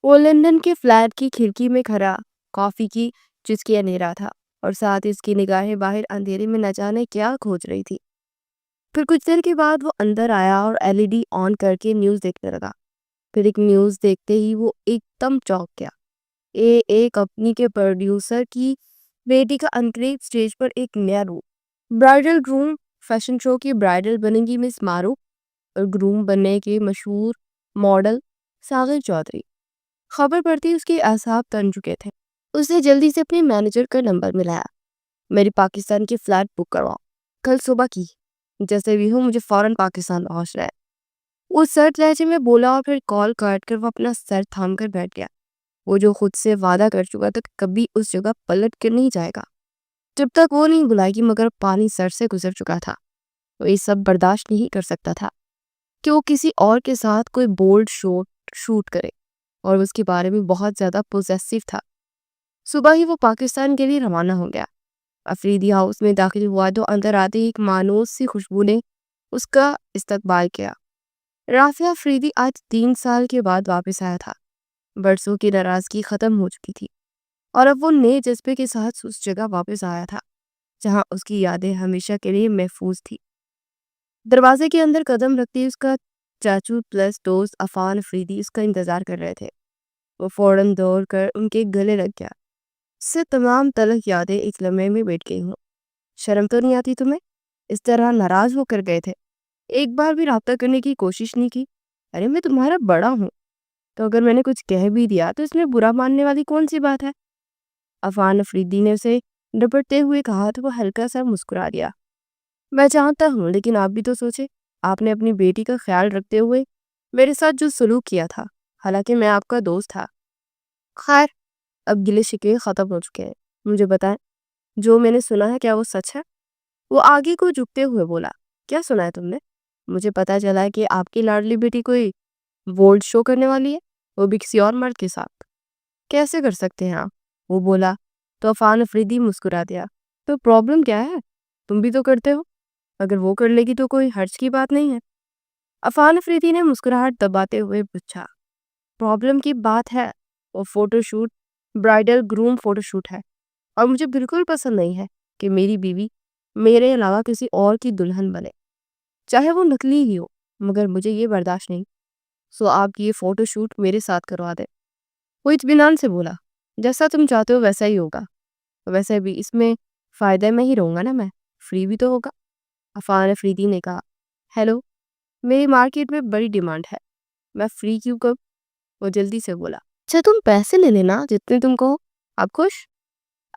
وہ لندن کے فلیٹ کی کھڑکی میں کھڑا کافی کی چسکیاں لے رہا تھا اور ساتھ ہی اس کی نگاہیں باہر اندھیرے میں نہ جانے کیا کھوج رہی تھی۔ پھر کچھ دیر کے بعد وہ اندر آیا اور ایل ای ڈی آن کر کے نیوز دیکھنے لگا۔ پھر ایک نیوز دیکھتے ہی وہ ایک دم چونک گیا۔ ایک کمپنی کے پروڈیوسر کی بیٹی کا انقریب سٹیج پر ایک نیا روپ، برائڈل گروم، فیشن شو کی برائڈل بنے گی مس مارو اور گروم بننے کے مشہور ماڈل ساغر چودھری۔ خبر پڑتی اس کے اعصاب تن چکے تھے۔ اس نے جلدی سے اپنے مینیجر کا نمبر ملایا۔ میری پاکستان کی فلائٹ بک کرواؤ، کل صبح کی، جیسے بھی ہو مجھے فوراً پاکستان پہنچنا ہے۔ وہ سرد لہجے میں بولا اور پھر کال کاٹ کر وہ اپنا سر تھام کر بیٹھ گیا۔ وہ جو خود سے وعدہ کر چکا تھا کہ کبھی اس جگہ پلٹ کر نہیں جائے گا جب تک وہ نہیں بلائے گی، مگر پانی سر سے گزر چکا تھا۔ وہ یہ سب برداشت نہیں کر سکتا تھا کہ وہ کسی اور کے ساتھ کوئی بولڈ شوٹ کرے، اور اس کے بارے میں بہت زیادہ پوزیسو تھا۔ صبح ہی وہ پاکستان کے لیے روانہ ہو گیا۔ افریدی ہاؤس میں داخل ہوا تو اندر آتے ہی ایک مانوس سی خوشبو نے اس کا استقبال کیا۔ رافعہ افریدی آج 3 سال کے بعد واپس آیا تھا۔ برسوں کی ناراضگی ختم ہو چکی تھی اور اب وہ نئے جذبے کے ساتھ اس جگہ واپس آیا تھا جہاں اس کی یادیں ہمیشہ کے لیے محفوظ تھی۔ دروازے کے اندر قدم رکھتے اس کا چاچو پلس دوست عفان افریدی اس کا انتظار کر رہے تھے۔ وہ فوراً دوڑ کر ان کے گلے لگ گیا۔ اس سے تمام تلخ یادیں ایک لمحے میں بیٹھ گئی ہوں۔ شرم تو نہیں آتی تمہیں؟ اس طرح ناراض ہو کر گئے تھے، ایک بار بھی رابطہ کرنے کی کوشش نہیں کی۔ ارے میں تمہارا بڑا ہوں، تو اگر میں نے کچھ کہہ بھی دیا تو اس میں برا ماننے والی کون سی بات ہے؟ عفان افریدی نے اسے ڈپٹتے ہوئے کہا تو وہ ہلکا سا مسکرا دیا۔ میں چاہتا ہوں، لیکن آپ بھی تو سوچے، آپ نے اپنی بیٹی کا خیال رکھتے ہوئے میرے ساتھ جو سلوک کیا تھا، حالانکہ میں آپ کا دوست تھا۔ خیر، اب گلے شکوے ختم ہو چکے ہیں، مجھے بتائیں جو میں نے سنا ہے کیا وہ سچ ہے؟ وہ آگے کو جھکتے ہوئے بولا۔ کیا سنا ہے تم نے؟ مجھے پتا چلا ہے کہ آپ کی لاڈلی بیٹی کوئی بولڈ شو کرنے والی ہے، وہ بھی کسی اور مرد کے ساتھ۔ کیسے کر سکتے ہیں آپ؟ وہ بولا تو عفان افریدی مسکرا دیا۔ تو پرابلم کیا ہے؟ تم بھی تو کرتے ہو، اگر وہ کر لے گی تو کوئی حرج کی بات نہیں ہے۔ عفان افریدی نے مسکراہٹ دباتے ہوئے پوچھا۔ پرابلم کی بات ہے، وہ photo shoot bridal groom photo shoot ہے، اور مجھے بالکل پسند نہیں ہے کہ میری بیوی میرے علاوہ کسی اور کی دلہن بنے، چاہے وہ نکلی ہی ہو، مگر مجھے یہ برداشت نہیں۔ سو آپ یہ فوٹو شوٹ میرے ساتھ کروا دیں۔ وہ اطمینان سے بولا، جیسا تم چاہتے ہو ویسا ہی ہوگا، ویسے بھی اس میں فائدہ میں ہی رہوں گا نا، میں فری بھی تو ہوگا۔ عفان افریدی نے کہا، ہیلو، میری مارکیٹ میں بڑی ڈیمانڈ ہے، میں فری کیوں کروں؟ وہ جلدی سے بولا، اچھا تم پیسے لے لینا جتنے تم کہو، آپ خوش؟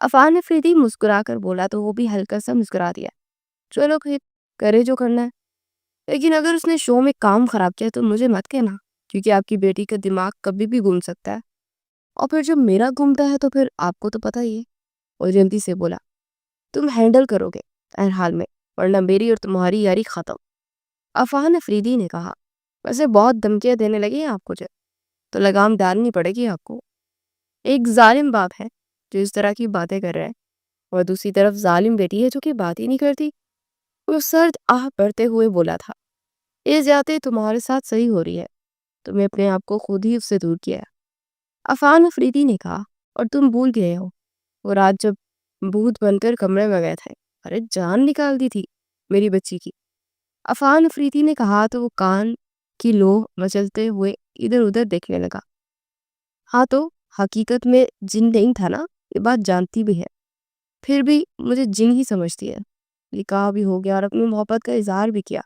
عفان افریدی مسکرا کر بولا تو وہ بھی ہلکا سا مسکرا دیا۔ چلو پھر کرے جو کرنا ہے، لیکن اگر اس نے شو میں کام خراب کیا تو مجھے مت کہنا، کیونکہ آپ کی بیٹی کا دماغ کبھی بھی گھوم سکتا ہے، اور پھر جب میرا گھومتا ہے تو پھر آپ کو تو پتہ ہی ہے۔ وہ جلدی سے بولا، تم ہینڈل کرو گے ہر حال میں، ورنہ میری اور تمہاری یاری ختم۔ عفان افریدی نے کہا، ویسے بہت دھمکیاں دینے لگی ہیں آپ کو، تو لگام ڈالنی پڑے گی آپ کو۔ ایک ظالم باپ ہے جو اس طرح کی باتیں کر رہا ہے، اور دوسری طرف ظالم بیٹی ہے جو کہ بات ہی نہیں کرتی۔ وہ سرد آہ بھرتے ہوئے بولا تھا، یہ زیادتی تمہارے ساتھ صحیح ہو رہی ہے، تمہیں اپنے آپ کو خود ہی اس سے دور کیا ہے۔ عفان افریدی نے کہا، اور تم بھول گئے ہو وہ رات جب بھوت بن کر کمرے میں گئے تھے، ارے جان نکال دی تھی میری بچی کی۔ عفان افریدی نے کہا تو وہ کان کی لو مچلتے ہوئے ادھر ادھر دیکھنے لگا۔ ہاں تو حقیقت میں جن نہیں تھا نا، یہ بات جانتی بھی ہے، پھر بھی مجھے جن ہی سمجھتی ہے۔ نکاح بھی ہو گیا اور اپنی محبت کا اظہار بھی کیا،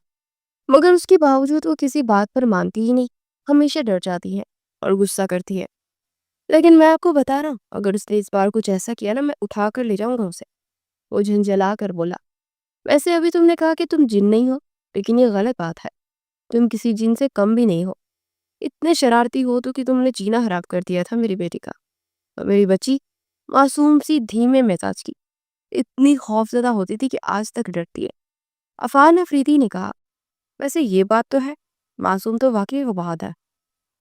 مگر اس کے باوجود وہ کسی بات پر مانتی ہی نہیں، ہمیشہ ڈر جاتی ہے اور غصہ کرتی ہے۔ لیکن میں آپ کو بتا رہا ہوں، اگر اس نے اس بار کچھ ایسا کیا نا، میں اٹھا کر لے جاؤں گا اسے۔ وہ جھنجھلا کر بولا، ویسے ابھی تم نے کہا کہ تم جن نہیں ہو، لیکن یہ غلط بات ہے، تم کسی جن سے کم بھی نہیں ہو۔ اتنے شرارتی ہو تو کہ تم نے جینا حرام کر دیا تھا میری بیٹی کا، اور میری بچی معصوم سی دھیمے مزاج کی، اتنی خوفزدہ ہوتی تھی کہ آج تک ڈرتی ہے۔ عفان افریدی نے کہا، ویسے یہ بات تو ہے، معصوم تو واقعی وہ بہت ہے۔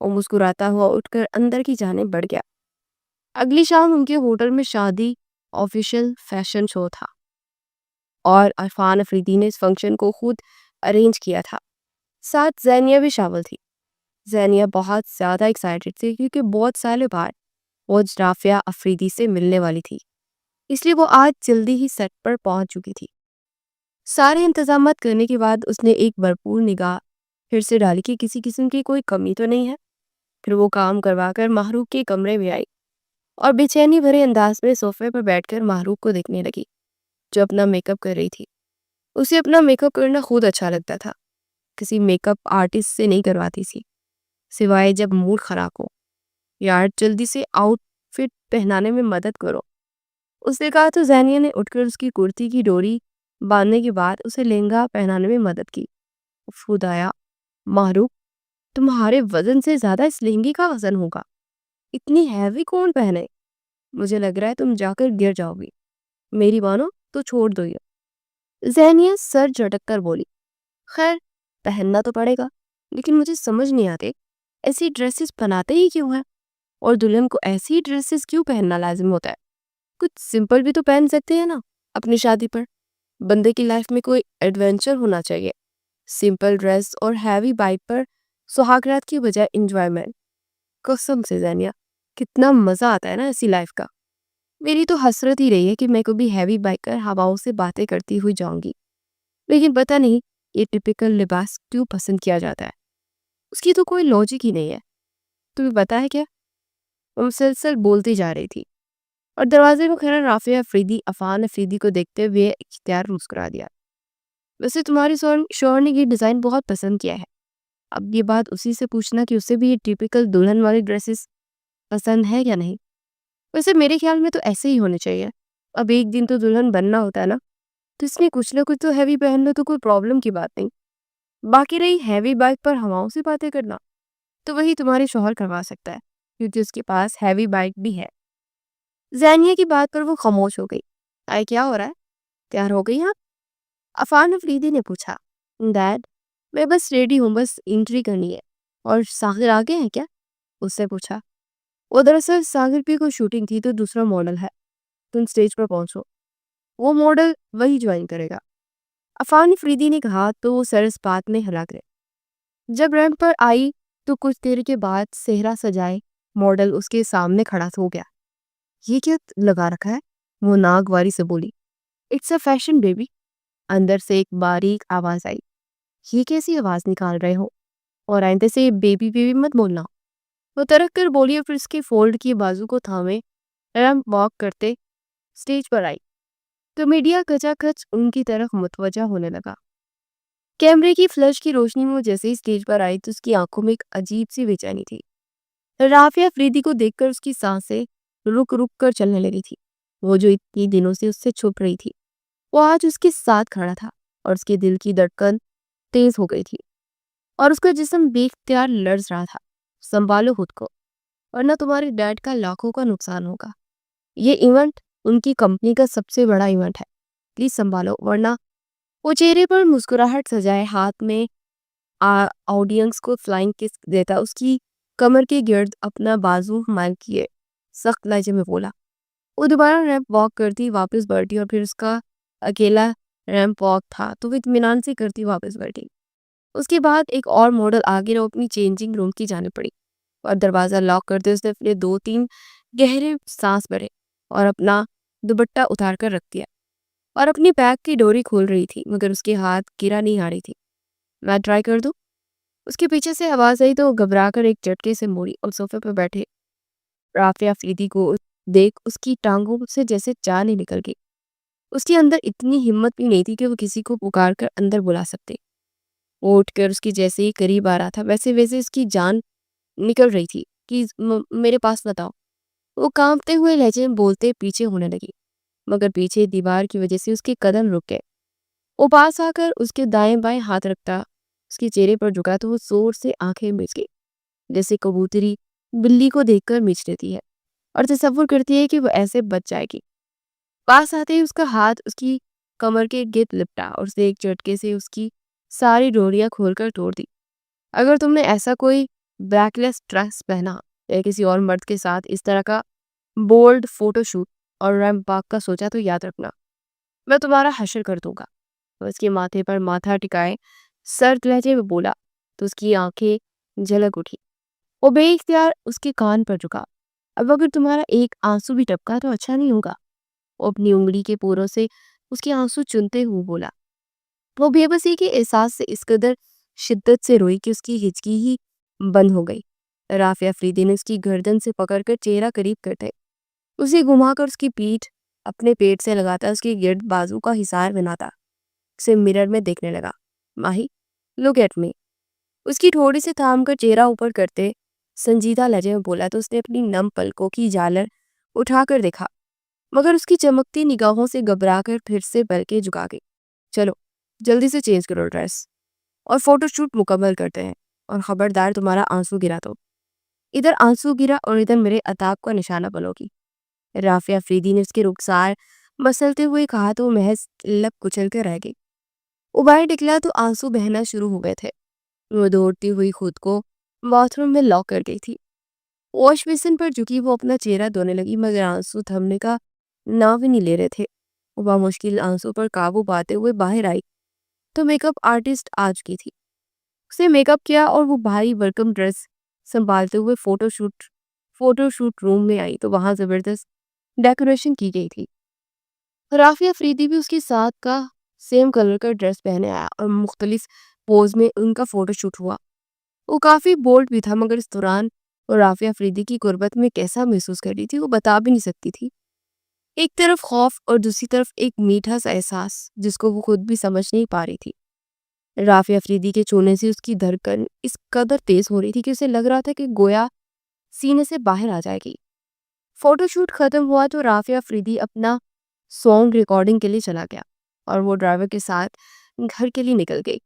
وہ مسکراتا ہوا اٹھ کر اندر کی جانب بڑھ گیا۔ اگلی شام ان کے ہوٹل میں شادی آفیشل فیشن شو تھا، اور عفان افریدی نے اس فنکشن کو خود ارینج کیا تھا، ساتھ زینیہ بھی شامل تھی۔ زینیا بہت زیادہ ایکسائٹیڈ تھی کیونکہ بہت سالوں بعد وہ رافیہ افریدی سے ملنے والی تھی، اس لیے وہ آج جلدی ہی سیٹ پر پہنچ چکی تھی۔ سارے انتظامات کرنے کے بعد اس نے ایک بھرپور نگاہ پھر سے ڈالی کہ کسی قسم کی کوئی کمی تو نہیں ہے۔ پھر وہ کام کروا کر محروق کے کمرے میں آئی اور بے چینی بھرے انداز میں صوفے پر بیٹھ کر محروق کو دیکھنے لگی جو اپنا میک اپ کر رہی تھی۔ اسے اپنا میک اپ کرنا خود اچھا لگتا تھا، کسی میک اپ آرٹسٹ سے نہیں کرواتی تھی سوائے جب موڈ خراب ہو۔ یار جلدی سے آؤٹ فٹ پہنانے میں مدد کرو، اس نے کہا تو زینیا نے اٹھ کر اس کی کرتی کی ڈوری باندھنے کے بعد اسے لہنگا پہنانے میں مدد کی۔ خدایا، محروق تمہارے وزن سے زیادہ اس لہنگے کا وزن ہوگا، اتنی ہیوی کون پہنے؟ مجھے لگ رہا ہے تم جا کر گر جاؤ گی، میری مانو تو چھوڑ دو یہ۔ زینیا سر جھٹک کر بولی، خیر پہننا تو پڑے گا، لیکن مجھے سمجھ نہیں آتے ایسی ڈریسز بناتے ہی کیوں ہیں، اور دلہن کو ایسی ڈریسز کیوں پہننا لازم ہوتا ہے؟ کچھ سمپل بھی تو پہن سکتے ہیں نا اپنی شادی پر۔ بندے کی لائف میں کوئی ایڈونچر ہونا چاہیے۔ سمپل ڈریس اور ہیوی بائک پر سہاگرات کی بجائے انجوائمنٹ۔ قسم سے زینیا، کتنا مزہ آتا ہے نا ایسی لائف کا۔ میری تو حسرت ہی رہی ہے کہ میں کبھی ہیوی بائک پر ہواؤں سے باتیں کرتی ہوئی جاؤں گی، لیکن پتہ نہیں یہ ٹپیکل لباس کیوں پسند کیا جاتا ہے، اس کی تو کوئی لاجک ہی نہیں ہے۔ تمہیں پتا ہے کیا؟ وہ مسلسل بولتی جا رہی تھی اور دروازے کو کھڑا رافیہ افریدی عفان افریدی کو دیکھتے ہوئے اختیار مسکرا دیا۔ ویسے تمہاری شوہر نے یہ ڈیزائن بہت پسند کیا ہے، اب یہ بات اسی سے پوچھنا کہ اسے بھی یہ ٹیپیکل دلہن والی ڈریسز پسند ہے یا نہیں۔ ویسے میرے خیال میں تو ایسے ہی ہونے چاہیے، اب ایک دن تو دلہن بننا ہوتا ہے نا، تو اس میں کچھ نہ کچھ تو ہیوی پہن لو تو کوئی پرابلم کی بات نہیں۔ باقی رہی ہیوی بائک پر ہواؤں سے باتیں کرنا، تو وہی تمہارے شوہر کروا سکتا ہے کیونکہ اس کے پاس ہیوی بائک بھی ہے۔ زینیا کی بات پر وہ خاموش ہو گئی۔ آئے کیا ہو رہا ہے؟ تیار ہو گئی آپ؟ عفان افریدی نے پوچھا۔ ڈیڈ میں بس ریڈی ہوں، بس انٹری کرنی ہے۔ اور ساغر آگے ہیں کیا؟ اس سے پوچھا۔ وہ دراصل ساغر پہ کوئی شوٹنگ تھی تو دوسرا ماڈل ہے، تم سٹیج پر پہنچو، وہ ماڈل وہی جوائن کرے گا، عفان افریدی نے کہا تو وہ سر اس بات میں ہلا گئے۔ جب ریمپ پر آئی تو کچھ دیر کے بعد صحرا سجائے ماڈل اس کے سامنے کھڑا ہو گیا۔ یہ کیا لگا رکھا ہے؟ وہ ناگواری سے بولی۔ It's a fashion baby. اندر سے ایک باریک آواز آئی۔ یہ کیسی آواز نکال رہے ہو؟ اور آئندے سے بیبی بیبی مت بولنا۔ وہ ترک کر بولی اور پھر اس کے فولڈ کی بازو کو تھامے ریمپ واک کرتے سٹیج پر آئی تو میڈیا کچا کچ ان کی طرف متوجہ ہونے لگا۔ کیمرے کی فلش کی روشنی میں وہ جیسے ہی سٹیج پر آئی تو اس کی آنکھوں میں ایک عجیب سی بے چینی تھی۔ رافیہ افریدی کو دیکھ کر اس کی سانسیں رک رک کر چلنے لگی تھی۔ وہ جو اتنی دنوں سے اس سے چھپ رہی تھی وہ آج اس کے ساتھ کھڑا تھا اور اس کے دل کی دھڑکن تیز ہو گئی تھی اور اس کا جسم بے اختیار لرز رہا تھا۔ سنبھالو خود کو ورنہ تمہارے ڈیڈ کا لاکھوں کا نقصان ہوگا۔ یہ ایونٹ ان کی کمپنی کا سب سے بڑا ایونٹ ہے، پلیز سنبھالو ورنہ۔ وہ چہرے پر مسکراہٹ سجائے ہاتھ میں آڈینس کو فلائنگ کس دیتا اس کی کمر کے گرد اپنا بازو مائل کیے سخت لہجے میں بولا۔ وہ دوبارہ ریمپ واک کرتی واپس بڑھتی اور پھر اس کا اکیلا ریمپ واک تھا تو وہ اطمینان سے کرتی واپس بڑھتی۔ اس کے بعد ایک اور ماڈل آگے رو اپنی چینجنگ روم کی جانے پڑی اور دروازہ لاک کرتے اس نے اپنے 2-3 گہرے سانس بھرے اور اپنا دوپٹہ اتار کر رکھ دیا اور اپنی بیگ کی ڈوری کھول رہی تھی مگر اس کے ہاتھ گرا نہیں آ رہی تھی۔ میں ٹرائی کر دوں؟ اس کے پیچھے سے آواز آئی تو وہ گھبرا کر ایک جھٹکے سے موڑی اور صوفے پر بیٹھے رافیہ افریدی کو دیکھ اس کی ٹانگوں سے جیسے جان ہی نکل گئی۔ اس کے اندر اتنی ہمت بھی نہیں تھی کہ وہ کسی کو پکار کر اندر بلا سکتے۔ وہ اٹھ کر اس کی جیسے ہی قریب آ رہا تھا ویسے ویسے اس کی جان نکل رہی تھی کہ میرے پاس بتاؤ۔ وہ کانپتے ہوئے لہجے میں بولتے پیچھے ہونے لگی مگر پیچھے دیوار کی وجہ سے اس کے قدم رک گئے۔ وہ پاس آ کر اس کے دائیں بائیں ہاتھ رکھتا اس کے چہرے پر جھکا تو وہ زور سے آنکھیں مچ گئی جیسے کبوتری بلی کو دیکھ کر مچ لیتی ہے اور تصور کرتی ہے کہ وہ ایسے بچ جائے گی۔ پاس آتے ہی اس کا ہاتھ اس کی کمر کے گرد لپٹا اور اسے ایک جھٹکے سے اس کی ساری ڈوریاں کھول کر توڑ دی۔ اگر تم نے ایسا کوئی بیک لیس ڈریس پہنا یا کسی اور مرد کے ساتھ اس طرح کا بولڈ فوٹو شوٹ اور ریمپ واک کا سوچا تو یاد رکھنا میں تمہارا حشر کر دوں گا۔ وہ اس کے ماتھے پر ماتھا ٹکائے سرد لہجے میں بولا تو اس کی آنکھیں جھلک اٹھی۔ وہ بے اختیار اس کے کان پر جھکا۔ اب اگر تمہارا ایک آنسو بھی ٹپکا تو اچھا نہیں ہوگا۔ وہ اپنی انگلی کے پوروں سے اس کے آنسو چنتے ہوئے بولا۔ وہ بے بسی کے احساس سے اس قدر شدت سے روئی کہ اس کی ہچکی ہی بند ہو گئی۔ رافعہ افریدی نے اس کی گردن سے پکڑ کر چہرہ قریب کرتے اسے گھما کر اس کی پیٹھ اپنے پیٹ سے لگاتا اس کے گرد بازو کا حصار بناتا اسے مرر میں دیکھنے لگا۔ ماہی لک ایٹ می، اس کی تھوڑی سے تھام کر چہرہ اوپر کرتے سنجیدہ لہجے میں بولا تو اس نے اپنی نم پلکوں کی جالر اٹھا کر دیکھا، مگر اس کی چمکتی نگاہوں سے گھبرا کر پھر سے پلکیں جھکا گئی۔ چلو جلدی سے چینج کرو ڈریس اور فوٹو شوٹ مکمل کرتے ہیں، اور خبردار تمہارا آنسو گرا تو ادھر آنسو گرا اور ادھر میرے عتاب کا نشانہ بنو گی۔ رافعہ افریدی نے اس کے رخسار مسلتے ہوئے کہا تو وہ محض لب کچل کے رہ گئی۔ وہ باہر نکلا تو آنسو بہنا شروع ہو گئے تھے۔ وہ دوڑتی ہوئی خود کو باتھ روم میں لاک کر گئی تھی۔ واش بیسن پر جھکی وہ اپنا چہرہ دھونے لگی، مگر آنسو تھمنے کا نام بھی نہیں لے رہے تھے۔ وہ بامشکل آنسو پر قابو پاتے ہوئے باہر آئی تو میک اپ آرٹسٹ آ چکی تھی۔ اس نے میک اپ کیا اور وہ بھاری بھرکم ڈریس سنبھالتے ہوئے فوٹو شوٹ روم میں آئی تو وہاں زبردست ڈیکوریشن کی گئی تھی۔ رافعہ افریدی بھی اس کے ساتھ کا سیم کلر کا ڈریس پہنے آیا اور مختلف پوز میں ان کا فوٹو شوٹ ہوا۔ وہ کافی بولڈ بھی تھا، مگر اس دوران وہ رافعہ افریدی کی قربت میں کیسا محسوس کر رہی تھی وہ بتا بھی نہیں سکتی تھی۔ ایک طرف خوف اور دوسری طرف ایک میٹھا سا احساس جس کو وہ خود بھی سمجھ نہیں پا رہی تھی۔ رافعہ افریدی کے چھونے سے اس کی دھڑکن اس قدر تیز ہو رہی تھی کہ اسے لگ رہا تھا کہ گویا سینے سے باہر آ جائے گی۔ فوٹو شوٹ ختم ہوا تو رافعہ افریدی اپنا سانگ ریکارڈنگ کے لیے چلا گیا اور وہ ڈرائیور کے ساتھ گھر کے لیے نکل گئی۔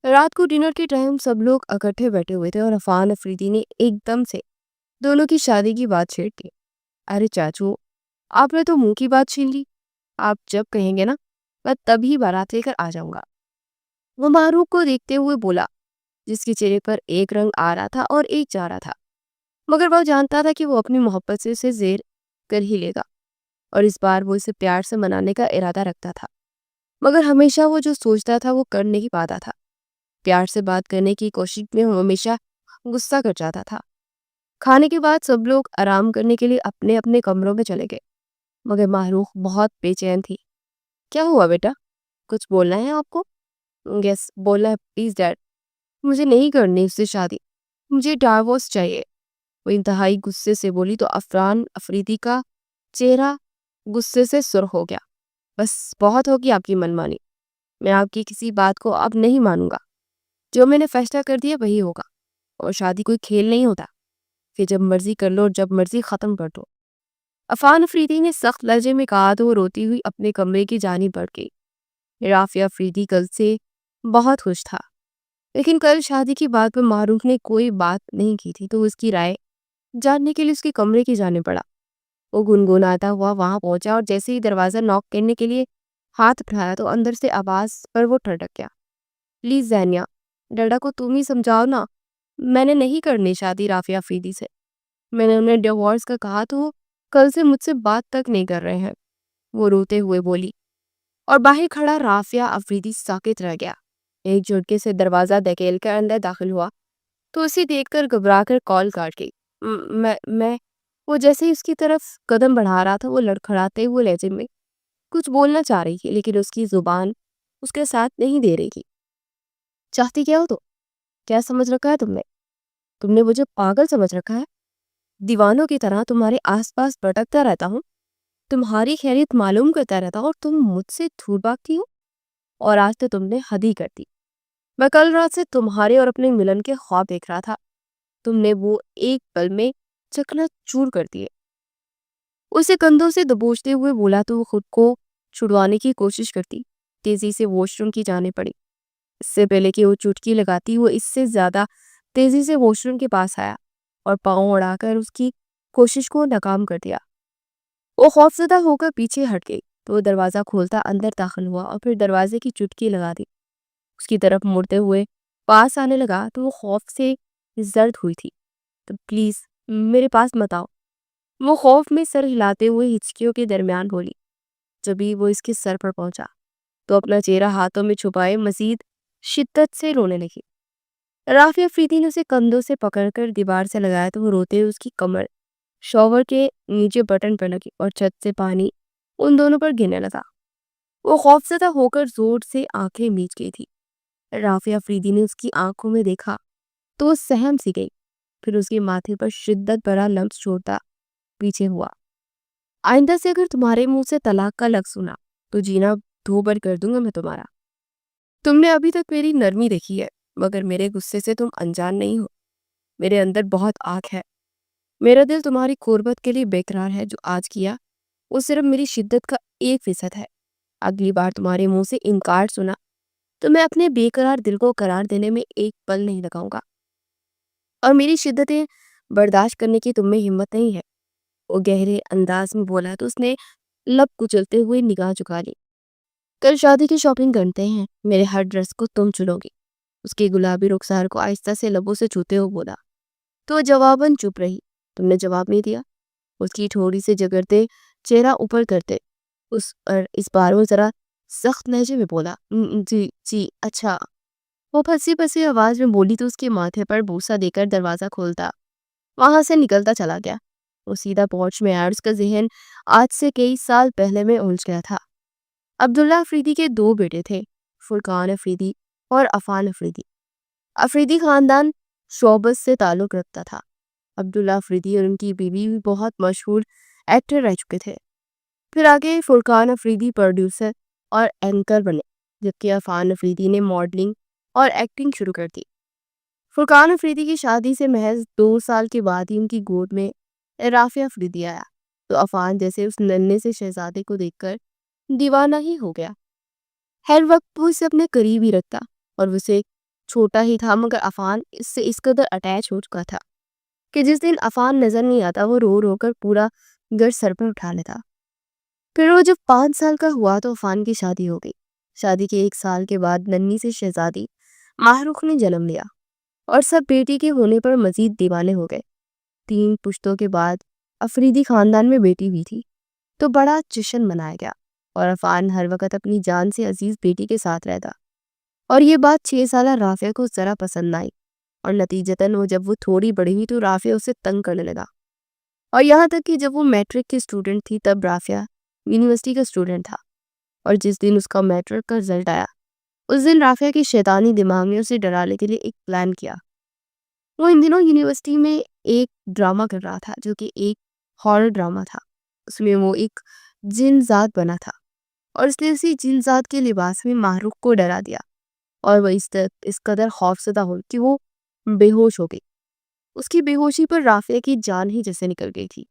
رات کو ڈنر کے ٹائم سب لوگ اکٹھے بیٹھے ہوئے تھے اور عفان افریدی نے ایک دم سے دونوں کی شادی کی بات چھیڑ دی۔ ارے چاچو، آپ نے تو منہ کی بات چھین لی، آپ جب کہیں گے نا میں تبھی بارات لے کر آ جاؤں گا۔ وہ معروف کو دیکھتے ہوئے بولا، جس کے چہرے پر ایک رنگ آ رہا تھا اور ایک جا رہا تھا، مگر وہ جانتا تھا کہ وہ اپنی محبت سے اسے زیر کر ہی لے گا اور اس بار وہ اسے پیار سے منانے کا ارادہ رکھتا تھا، مگر ہمیشہ وہ جو سوچتا تھا وہ کر نہیں پاتا تھا۔ پیار سے بات کرنے کی کوشش میں وہ ہمیشہ غصہ کر جاتا تھا۔ کھانے کے بعد سب لوگ آرام کرنے کے لیے اپنے اپنے کمروں میں چلے گئے، مگر معروف بہت بے چین تھی۔ کیا ہوا بیٹا، کچھ بولنا ہے آپ کو؟ یس بولنا ہے پلیز ڈیڈ، مجھے نہیں کرنی اس سے شادی، مجھے ڈائیورس چاہیے، وہ انتہائی غصے سے بولی تو عفان افریدی کا چہرہ غصے سے سرخ ہو گیا۔ بس بہت ہوگی آپ کی منمانی، میں آپ کی کسی بات کو اب نہیں مانوں گا، جو میں نے فیصلہ کر دیا وہی ہوگا، اور شادی کوئی کھیل نہیں ہوتا کہ جب مرضی کر لو اور جب مرضی ختم کر دو۔ عفان افریدی نے سخت لہجے میں کہا تو وہ روتی ہوئی اپنے کمرے کی جانب بڑھ گئی۔ رافعہ افریدی کل سے بہت خوش تھا، لیکن کل شادی کی بات پر معروف نے کوئی بات نہیں کی تھی تو اس کی رائے جاننے کے لیے اس کے کمرے کی جانب بڑھا۔ وہ گنگناتا ہوا وہاں پہنچا اور جیسے ہی دروازہ ناک کرنے کے لیے ہاتھ اٹھایا تو اندر سے آواز پر وہ ٹھڑک گیا۔ پلیز زینیا، ڈیڈا کو تم ہی سمجھاؤ نا، میں نے نہیں کرنی شادی رافعہ افریدی سے، میں نے انہیں ڈیورس کا کہا تو وہ کل سے مجھ سے بات تک نہیں کر رہے ہیں، وہ روتے ہوئے بولی، اور باہر کھڑا رافعہ افریدی ساکت رہ گیا۔ ایک جھٹکے سے دروازہ دھکیل کر اندر داخل ہوا تو اسے دیکھ کر گھبرا کر کال کاٹ گئی۔ میں وہ جیسے ہی اس کی طرف قدم بڑھا رہا تھا وہ لڑکھڑاتے ہوئے لہجے میں کچھ بولنا چاہ رہی تھی، لیکن اس کی زبان اس کے ساتھ نہیں دے رہی تھی۔ چاہتی کیا ہو تو؟ کیا سمجھ رکھا ہے تم نے مجھے پاگل سمجھ رکھا ہے؟ دیوانوں کی طرح تمہارے آس پاس بھٹکتا رہتا ہوں، تمہاری خیریت معلوم کرتا رہتا ہوں اور تم مجھ سے دور بھاگتی ہو، اور آج تو تم نے حد ہی کر دی۔ میں کل رات سے تمہارے اور اپنے ملن کے خواب دیکھ رہا تھا، تم نے وہ ایک پل میں چکنا چور کر دیے۔ اسے کندھوں سے دبوچتے ہوئے بولا تو وہ خود کو چھڑوانے کی کوشش کرتی تیزی سے واش روم کی جانے پڑی۔ اس سے پہلے کہ وہ چٹکی لگاتی وہ اس سے زیادہ تیزی سے واش روم کے پاس آیا اور پاؤں اڑا کر اس کی کوشش کو ناکام کر دیا۔ وہ خوفزدہ ہو کر پیچھے ہٹ گئی تو وہ دروازہ کھولتا اندر داخل ہوا اور پھر دروازے کی چٹکی لگا دی۔ اس کی طرف مڑتے ہوئے پاس آنے لگا تو وہ خوف سے زرد ہوئی تھی۔ تو پلیز میرے پاس مت آؤ، وہ خوف میں سر ہلاتے ہوئے ہچکیوں کے درمیان بولی۔ جبھی وہ اس کے سر پر پہنچا تو اپنا چہرہ ہاتھوں میں چھپائے مزید شدت سے رونے لگی۔ رافع افریدی نے اسے کندھوں سے پکڑ کر دیوار سے لگایا تو وہ روتے ہوئے اس کی کمر شاور کے نیچے بٹن پر لگی اور چھت سے پانی ان دونوں پر گرنے لگا۔ وہ خوفزدہ ہو کر زور سے آنکھیں میچ گئی تھی۔ رافع افریدی نے اس کی آنکھوں میں دیکھا تو وہ سہم سی گئی، پھر اس کے ماتھے پر شدت بھرا لمس چھوڑتا پیچھے ہوا۔ آئندہ سے اگر تمہارے منہ سے طلاق کا لفظ سنا تو جینا دو بر کر دوں گا میں تمہارا۔ تم نے ابھی تک میری نرمی دیکھی ہے مگر میرے غصے سے تم انجان نہیں ہو۔ میرے اندر بہت آگ ہے، میرا دل تمہاری قربت کے لیے بے قرار ہے۔ جو آج کیا وہ صرف میری شدت کا 1% ہے۔ اگلی بار تمہارے منہ سے انکار سنا تو میں اپنے بے قرار دل کو قرار دینے میں ایک پل نہیں لگاؤں گا، اور میری شدتیں برداشت کرنے کی تم میں ہمت نہیں ہے۔ وہ گہرے انداز میں بولا تو اس نے لب کچلتے ہوئے نگاہ جھکا لی۔ کل شادی کی شاپنگ کرتے ہیں، میرے ہر ڈریس کو تم چنو گی۔ اس کے گلابی رخسار کو آہستہ سے لبوں سے چھوتے ہوئے بولا تو وہ جواباً چپ رہی۔ تم نے جواب نہیں دیا؟ اس کی تھوڑی سے جگرتے چہرہ اوپر کرتے اس بار وہ ذرا سخت لہجے میں بولا، جی جی اچھا۔ وہ پھنسی پھنسی آواز میں بولی تو اس کے ماتھے پر بوسہ دے کر دروازہ کھولتا وہاں سے نکلتا چلا گیا۔ وہ سیدھا پورچ میں آیا اور اس کا ذہن آج سے کئی سال پہلے میں الجھ گیا تھا۔ عبداللہ افریدی کے 2 بیٹے تھے، فرقان افریدی اور عفان افریدی۔ افریدی خاندان شوبز سے تعلق رکھتا تھا۔ عبداللہ افریدی اور ان کی بیوی بھی بہت مشہور ایکٹر رہ چکے تھے۔ پھر آگے فرقان افریدی پروڈیوسر اور اینکر بنے، جبکہ عفان افریدی نے ماڈلنگ اور ایکٹنگ شروع کر دی۔ فرقان افریدی کی شادی سے محض 2 سال کے بعد ہی ان کی گود میں رافع افریدی آیا تو عفان جیسے اس ننھے سے شہزادے کو دیکھ کر دیوانہ ہی ہو گیا۔ ہر وقت وہ اسے اپنے قریب ہی رکھتا اور وہ اسے چھوٹا ہی تھا مگر عفان اس سے اس قدر اٹیچ ہو چکا تھا کہ جس دن عفان نظر نہیں آتا وہ رو رو کر پورا گھر سر پر اٹھا لیتا۔ پھر وہ جب 5 سال کا ہوا تو عفان کی شادی ہو گئی۔ شادی کے 1 سال کے بعد ننھی سے شہزادی ماہ رخ نے جنم لیا اور سب بیٹی کے ہونے پر مزید دیوانے ہو گئے۔ 3 پشتوں کے بعد افریدی خاندان میں بیٹی ہوئی تھی تو بڑا جشن منایا گیا اور عفان ہر وقت اپنی جان سے عزیز بیٹی کے ساتھ رہتا، اور یہ بات 6 سالہ رافع کو ذرا پسند نہ آئی، اور نتیجتاً وہ جب وہ تھوڑی بڑی ہوئی تو رافع اسے تنگ کرنے لگا، اور یہاں تک کہ جب وہ میٹرک کی اسٹوڈنٹ تھی تب رافع یونیورسٹی کا اسٹوڈنٹ تھا، اور جس دن اس کا میٹرک کا رزلٹ آیا اس دن رافع کی شیطانی دماغ نے اسے ڈرانے کے لیے ایک پلان کیا۔ وہ ان دنوں یونیورسٹی میں ایک ڈرامہ کر رہا تھا جو کہ ایک ہارر ڈرامہ تھا۔ اس میں وہ ایک جن ذات بنا تھا اور اس نے اسی جن ذات کے لباس میں ماہ رخ کو ڈرا دیا، اور وہ اس قدر خوفزدہ ہو کہ وہ بے ہوش ہو گئی۔ اس کی بے ہوشی پر رافع کی جان ہی جیسے نکل گئی تھی۔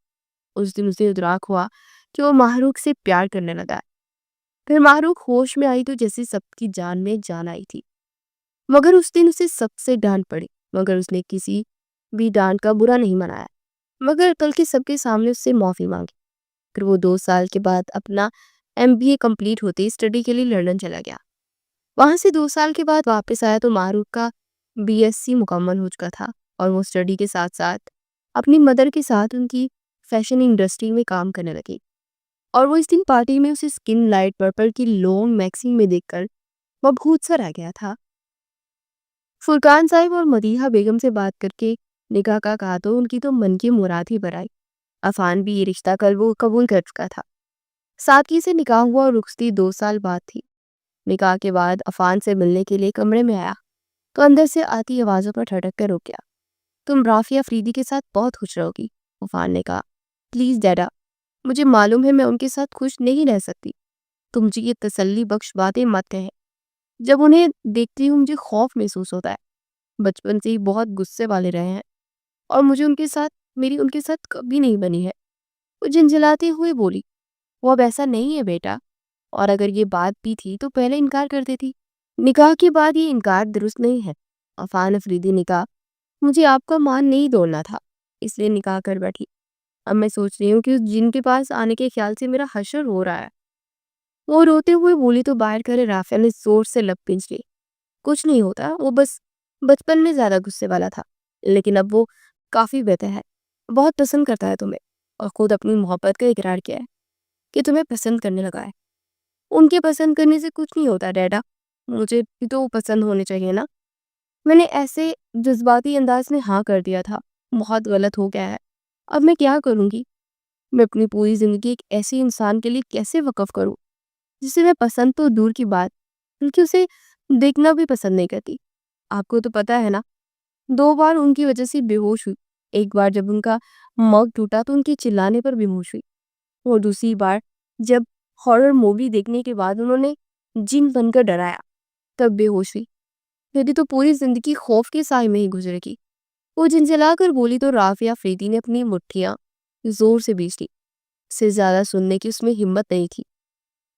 اس دن اسے ادراک ہوا کہ وہ ماہ رخ سے پیار کرنے لگا۔ پھر ماہ رخ ہوش میں آئی تو جیسے سب کی جان میں جان آئی تھی، مگر اس دن اسے سب سے ڈانٹ پڑی، مگر اس نے کسی بھی ڈانٹ کا برا نہیں منایا، مگر کل کے سب کے سامنے اس سے معافی مانگی۔ پھر وہ 2 سال کے بعد اپنا MBA کمپلیٹ ہوتے ہی اسٹڈی کے لیے لندن چلا گیا۔ وہاں سے 2 سال کے بعد واپس آیا تو ماہ رخ کا BSc مکمل ہو چکا تھا، اور وہ اسٹڈی کے ساتھ ساتھ اپنی مدر کے ساتھ ان کی فیشن انڈسٹری میں کام کرنے لگی، اور وہ اس دن پارٹی میں اسے اسکن لائٹ پرپل کی لانگ میکسی میں دیکھ کر مبہوت سا رہ گیا تھا۔ فرقان صاحب اور مدیحہ بیگم سے بات کر کے نکاح کا کہا تو ان کی تو من کی مراد ہی برائی۔ عفان بھی یہ رشتہ قبول کر چکا تھا۔ سادگی سے نکاح ہوا اور رخصتی 2 سال بعد تھی۔ نکاح کے بعد عفان سے ملنے کے لیے کمرے میں آیا تو اندر سے آتی آوازوں پر ٹھٹک کر رک گیا۔ تم رافع افریدی کے ساتھ بہت خوش رہو گی، عفان نے کہا۔ پلیز ڈیڈا، مجھے معلوم ہے میں ان کے ساتھ خوش نہیں رہ سکتی، تم مجھے یہ تسلی بخش باتیں مت کہیں۔ جب انہیں دیکھتی ہوں مجھے خوف محسوس ہوتا ہے۔ بچپن سے ہی بہت غصے والے رہے ہیں اور مجھے میری ان کے ساتھ کبھی نہیں بنی ہے۔ وہ جھنجھلاتے ہوئے بولی، وہ اب ایسا نہیں ہے بیٹا، اور اگر یہ بات بھی تھی تو پہلے انکار کر دیتی۔ نکاح کے بعد یہ انکار درست نہیں ہے، عفان افریدی نے کہا۔ مجھے آپ کا مان نہیں دوڑنا تھا، اس لیے نکاح کر بیٹھی۔ اب میں سوچ رہی ہوں کہ اس جن کے پاس آنے کے خیال سے میرا حشر ہو رہا ہے۔ وہ روتے ہوئے بولی تو باہر کرے رافع نے زور سے لب پنچ لی۔ کچھ نہیں ہوتا، وہ بس بچپن میں زیادہ غصے والا تھا، لیکن اب وہ کافی بہتر ہے، بہت پسند کرتا ہے تمہیں، اور خود اپنی محبت کا اقرار کیا ہے کہ تمہیں پسند کرنے لگا ہے۔ ان کے پسند کرنے سے کچھ نہیں ہوتا ڈیڈا، مجھے بھی تو پسند ہونے چاہیے نا۔ میں نے ایسے جذباتی انداز میں ہاں کر دیا تھا. بہت غلط ہو گیا ہے. اب میں کیا کروں گی؟ میں اپنی پوری زندگی ایک ایسے انسان کے لیے کیسے وقف کروں جسے میں پسند تو دور کی بات بلکہ اسے دیکھنا بھی پسند نہیں کرتی. آپ کو تو پتا ہے نا، 2 بار ان کی وجہ سے بے ہوش ہوئی. ایک بار جب ان کا مگ ٹوٹا تو ان کے چلانے پر بے ہوش ہوئی، اور دوسری بار جب ہارر مووی دیکھنے کے بعد انہوں نے جن بن کر ڈرایا تب بے ہوش ہوئی. میری تو پوری زندگی خوف کے سائے میں ہی گزرے گی. وہ جھنجھلا کر بولی تو رافعہ افریدی نے اپنی مٹھیاں زور سے بیچ لی. سے زیادہ سننے کی اس میں ہمت نہیں تھی.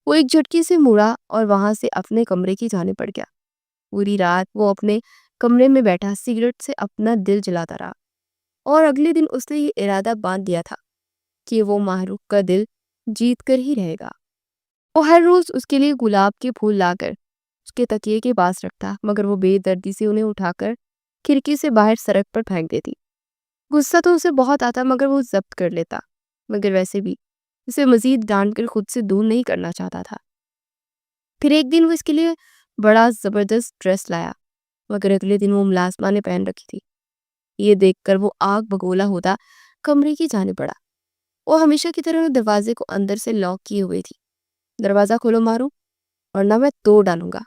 وہ ایک جھٹکی سے مڑا اور وہاں سے اپنے کمرے کی جانے پڑ گیا. پوری رات وہ اپنے کمرے میں بیٹھا سگریٹ سے اپنا دل جلاتا رہا، اور اگلے دن اس نے یہ ارادہ باندھ دیا تھا کہ وہ ماہروخ کا دل جیت کر ہی رہے گا. وہ ہر روز اس کے لیے گلاب کے پھول لا کر اس کے تکیے کے پاس رکھتا، مگر وہ بے دردی سے انہیں اٹھا کر کھڑکی سے باہر سڑک پر پھینک دیتی. غصہ تو اسے بہت آتا مگر وہ ضبط کر لیتا، مگر ویسے بھی اسے مزید ڈانٹ کر خود سے دور نہیں کرنا چاہتا تھا. پھر ایک دن وہ اس کے لیے بڑا زبردست ڈریس لایا، مگر اگلے دن وہ ملازمہ نے پہن رکھی تھی. یہ دیکھ کر وہ آگ بگولا ہوتا کمرے کی جانے پڑا. وہ ہمیشہ کی طرح دروازے کو اندر سے لاک کیے ہوئے تھی. دروازہ کھولو مارو ورنہ میں توڑ ڈالوں گا.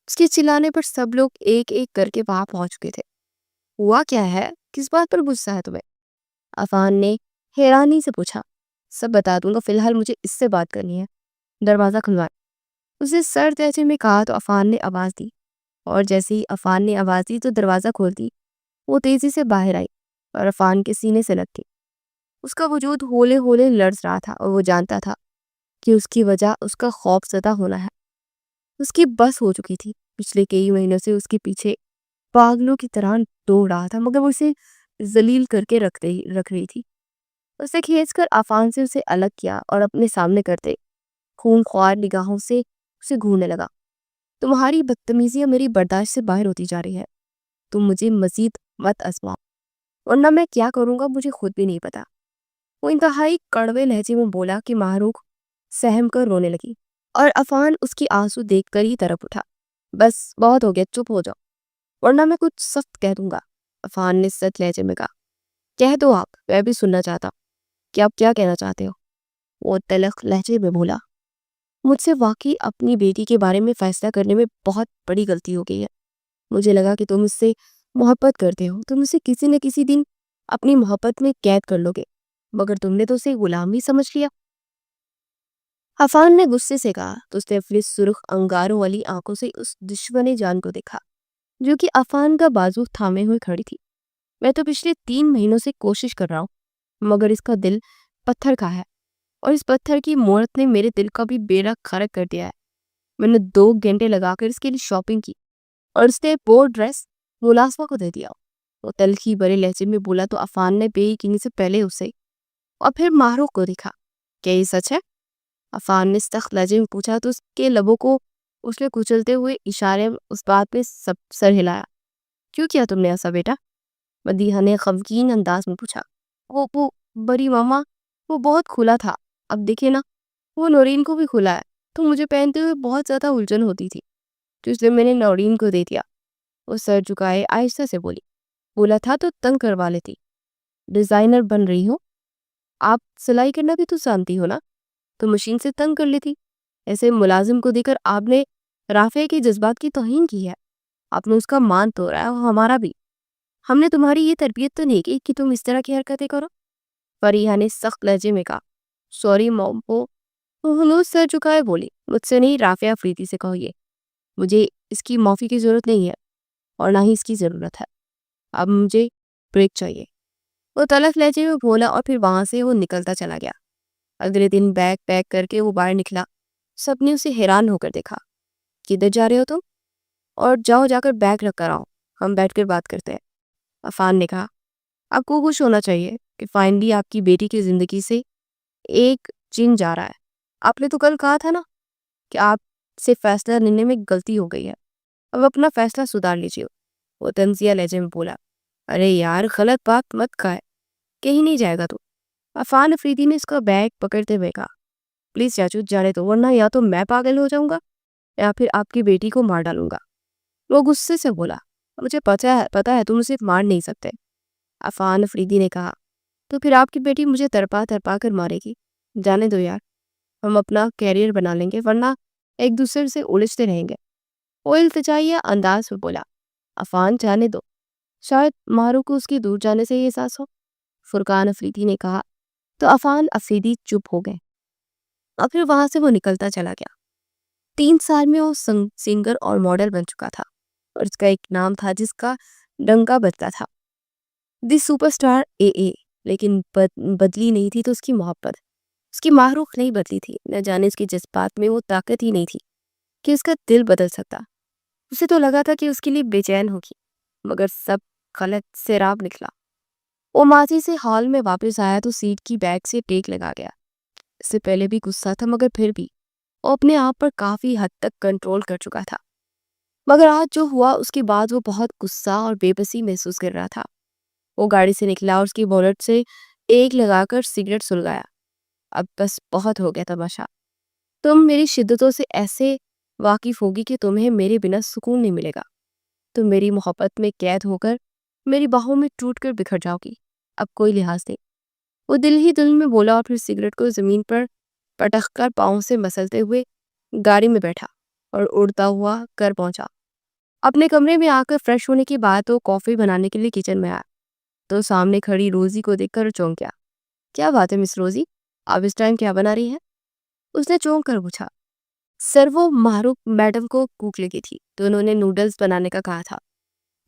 اس کے چلانے پر سب لوگ ایک ایک کر کے وہاں پہنچ چکے تھے. ہوا کیا ہے؟ کس بات پر غصہ ہے تمہیں؟ عفان نے حیرانی سے پوچھا. سب بتا دوں گا، فی الحال مجھے اس سے بات کرنی ہے. دروازہ کھلوائے، اسے سرد لہجے میں کہا تو عفان نے آواز دی، اور جیسے ہی عفان نے آواز دی تو دروازہ کھولتی وہ تیزی سے باہر آئی اور عفان کے سینے سے لگ گئی. اس کا وجود ہولے ہولے لرز رہا تھا، اور وہ جانتا تھا کہ اس کی وجہ اس کا خوف زدہ ہونا ہے. اس کی بس ہو چکی تھی. پچھلے کئی مہینوں سے اس کے پیچھے پاگلوں کی طرح دوڑ رہا تھا، مگر وہ اسے ذلیل کر کے رکھ رہی تھی. اسے کھینچ کر عفان سے اسے الگ کیا اور اپنے سامنے کرتے خون خوار نگاہوں سے اسے گھورنے لگا. تمہاری بدتمیزیاں میری برداشت سے باہر ہوتی جا رہی ہے. تم مجھے مزید مت آزماؤ ورنہ میں کیا کروں گا مجھے خود بھی نہیں پتا. وہ انتہائی کڑوے لہجے میں بولا کہ ماہروخ سہم کر رونے لگی، اور عفان اس کی آنسو دیکھ کر ہی طرف اٹھا. بس بہت ہو گیا، چپ ہو جاؤ ورنہ میں کچھ سخت کہہ دوں گا. عفان نے سخت لہجے میں کہا. کہہ دو آپ، میں بھی سننا چاہتا ہوں کہ آپ کیا کہنا چاہتے ہو. وہ تلخ لہجے میں بولا. مجھ سے واقعی اپنی بیٹی کے بارے میں فیصلہ کرنے میں بہت بڑی غلطی ہو گئی ہے. مجھے لگا کہ تم اس سے محبت کرتے ہو، تم اسے کسی نہ کسی دن اپنی محبت میں قید کر لو گے، مگر تم نے تو اسے غلام ہی سمجھ لیا. عفان نے غصے سے کہا تو اس نے اپنی سرخ انگاروں والی آنکھوں سے اس دشمن جان کو دیکھا جو کہ عفان کا بازو تھامے ہوئے کھڑی تھی. میں تو پچھلے 3 مہینوں سے کوشش کر رہا ہوں، مگر اس کا دل پتھر کا ہے، اور اس پتھر کی مورت نے میرے دل کا بھی بیڑا غرق کر دیا ہے. میں نے 2 گھنٹے لگا کر اس کے لیے شاپنگ کی، اور اس نے وہ ڈریس ملازمہ کو دے دیا. وہ تلخی بھرے لہجے میں بولا تو عفان نے بے یقینی سے پہلے اسے اور پھر ماہروخ کو دیکھا. کیا یہ سچ ہے؟ عفان نے سخت لہجے میں پوچھا تو اس کے لبوں کو اس نے کچلتے ہوئے اشارے اس بات پہ سب سر ہلایا. کیوں کیا تم نے ایسا بیٹا؟ مدیحہ نے غمگین انداز میں پوچھا. وہ بڑی ماما، وہ بہت کھلا تھا. اب دیکھے نا، وہ نورین کو بھی کھلا ہے، تو مجھے پہنتے ہوئے بہت زیادہ الجھن ہوتی تھی، تو اس لیے میں نے نورین کو دے دیا. وہ سر جھکائے آہستہ سے بولی. بولا تھا تو تنگ کروا لیتی. ڈیزائنر بن رہی ہو، آپ سلائی کرنا بھی تو جانتی ہو نا، تو مشین سے تنگ کر لیتی. ایسے ملازم کو دے کر آپ نے رافعہ کے جذبات کی توہین کی ہے. آپ نے اس کا مان توڑا ہے، اور ہمارا بھی. ہم نے تمہاری یہ تربیت تو نہیں کی کہ تم اس طرح کی حرکتیں کرو. فریحہ نے سخت لہجے میں کہا. سوری موم. وہ سر جھکائے بولی. مجھ سے نہیں، رافعہ افریدی سے کہو. یہ مجھے اس کی معافی کی ضرورت نہیں ہے، اور نہ ہی اس کی ضرورت ہے. اب مجھے بریک چاہیے. وہ تلخ لہجے میں بولا، اور پھر وہاں سے وہ نکلتا چلا گیا. اگلے دن بیگ پیک کر کے وہ باہر نکلا. سب نے اسے حیران ہو کر دیکھا. کدھر جا رہے ہو تم؟ اور جاؤ جا کر بیگ رکھ کر آؤ، ہم بیٹھ کر بات کرتے ہیں. عفان نے کہا. آپ کو خوش ہونا چاہیے کہ فائنلی آپ کی بیٹی کی زندگی سے ایک جن جا رہا ہے. آپ نے تو کل کہا تھا نا کہ آپ سے فیصلہ لینے میں غلطی ہو گئی ہے، اب اپنا فیصلہ سدھار لیجیے. وہ طنزیہ لہجے میں بولا. ارے یار، غلط بات مت کہے، کہیں نہیں جائے گا تو. عفان افریدی نے اس کا بیگ پکڑتے ہوئے کہا. پلیز چاچو جانے دو، ورنہ یا تو میں پاگل ہو جاؤں گا یا پھر آپ کی بیٹی کو مار ڈالوں گا. وہ غصے سے بولا. مجھے پتا ہے تم اسے مار نہیں سکتے۔ عفان افریدی نے کہا، تو پھر آپ کی بیٹی مجھے تڑپا تڑپا کر مارے گی؟ جانے دو یار، ہم اپنا کیریئر بنا لیں گے، ورنہ ایک دوسرے سے الجھتے رہیں گے۔ وہ التجائیہ انداز میں بولا۔ عفان جانے دو، شاید مارو کو اس کی دور جانے سے یہ احساس ہو، فرقان افریدی نے کہا۔ تو عفان افریدی چپ ہو گئے اور پھر وہاں سے وہ نکلتا چلا گیا۔ 3 سال میں وہ سنگر اور ماڈل بن چکا تھا، اور اس کا ایک نام تھا جس کا ڈنکا بجتا تھا، دی سپر سٹار اے۔ لیکن بدلی نہیں تھی تو اس کی محبت، اس کی معروف نہیں بدلی تھی۔ نہ جانے اس کے جذبات میں وہ طاقت ہی نہیں تھی کہ اس کا دل بدل سکتا۔ اسے تو لگا تھا کہ اس کے لیے بے چین ہوگی، مگر سب غلط سیراب نکلا۔ وہ ماضی سے ہال میں واپس آیا تو سیٹ کی بیک سے ٹیک لگا گیا۔ اس سے پہلے بھی غصہ تھا، مگر پھر بھی وہ اپنے آپ پر کافی حد تک کنٹرول کر چکا تھا۔ مگر آج جو ہوا اس کے بعد وہ بہت غصہ اور بے بسی محسوس کر رہا تھا۔ وہ گاڑی سے نکلا اور اس کی بونٹ سے ایک لگا کر سگریٹ سلگایا۔ اب بس بہت ہو گیا تماشا۔ تم میری شدتوں سے ایسے واقف ہوگی کہ تمہیں میرے بنا سکون نہیں ملے گا۔ تم میری محبت میں قید ہو کر میری باہوں میں ٹوٹ کر بکھر جاؤ گی۔ اب کوئی لحاظ نہیں۔ وہ دل ہی دل میں بولا اور پھر سگریٹ کو زمین پر پٹخ کر پاؤں سے مسلتے ہوئے گاڑی میں بیٹھا اور اڑتا ہوا گھر پہنچا۔ اپنے کمرے میں آ کر فریش ہونے کے بعد وہ کافی بنانے کے لیے کچن میں آیا تو سامنے کھڑی روزی کو دیکھ کر چونک گیا۔ کیا بات ہے مس روزی، آپ اس ٹائم کیا بنا رہی ہیں؟ اس نے چونک کر پوچھا۔ سر وہ معروف میڈم کو بھوک لگی تھی تو انہوں نے نوڈلز بنانے کا کہا تھا،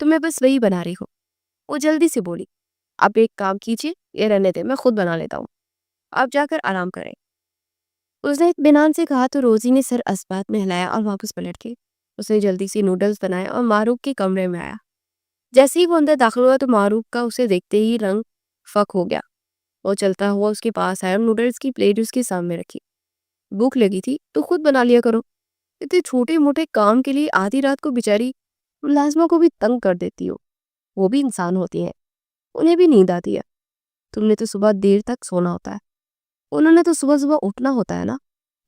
تو میں بس وہی بنا رہی ہوں۔ وہ جلدی سے بولی۔ آپ ایک کام کیجیے، یہ رہنے دیں، میں خود بنا لیتا ہوں، آپ جا کر آرام کریں۔ اس نے اطمینان سے کہا تو روزی نے سر اسبات میں ہلایا اور واپس پلٹ کے اس نے جلدی سے نوڈلز بنائے اور معروف کے کمرے میں آیا۔ جیسے ہی وہ اندر داخل ہوا تو معروف کا اسے دیکھتے ہی رنگ فک ہو گیا۔ وہ چلتا ہوا اس کے پاس آیا اور نوڈلز کی پلیٹ اس کے سامنے رکھی۔ بھوک لگی تھی تو خود بنا لیا کرو، اتنے چھوٹے موٹے کام کے لیے آدھی رات کو بیچاری ملازموں کو بھی تنگ کر دیتی ہو۔ وہ بھی انسان ہوتی ہیں، انہیں بھی نیند آتی ہے۔ تم نے تو صبح دیر تک سونا ہوتا ہے، انہوں نے تو صبح صبح اٹھنا ہوتا ہے نا۔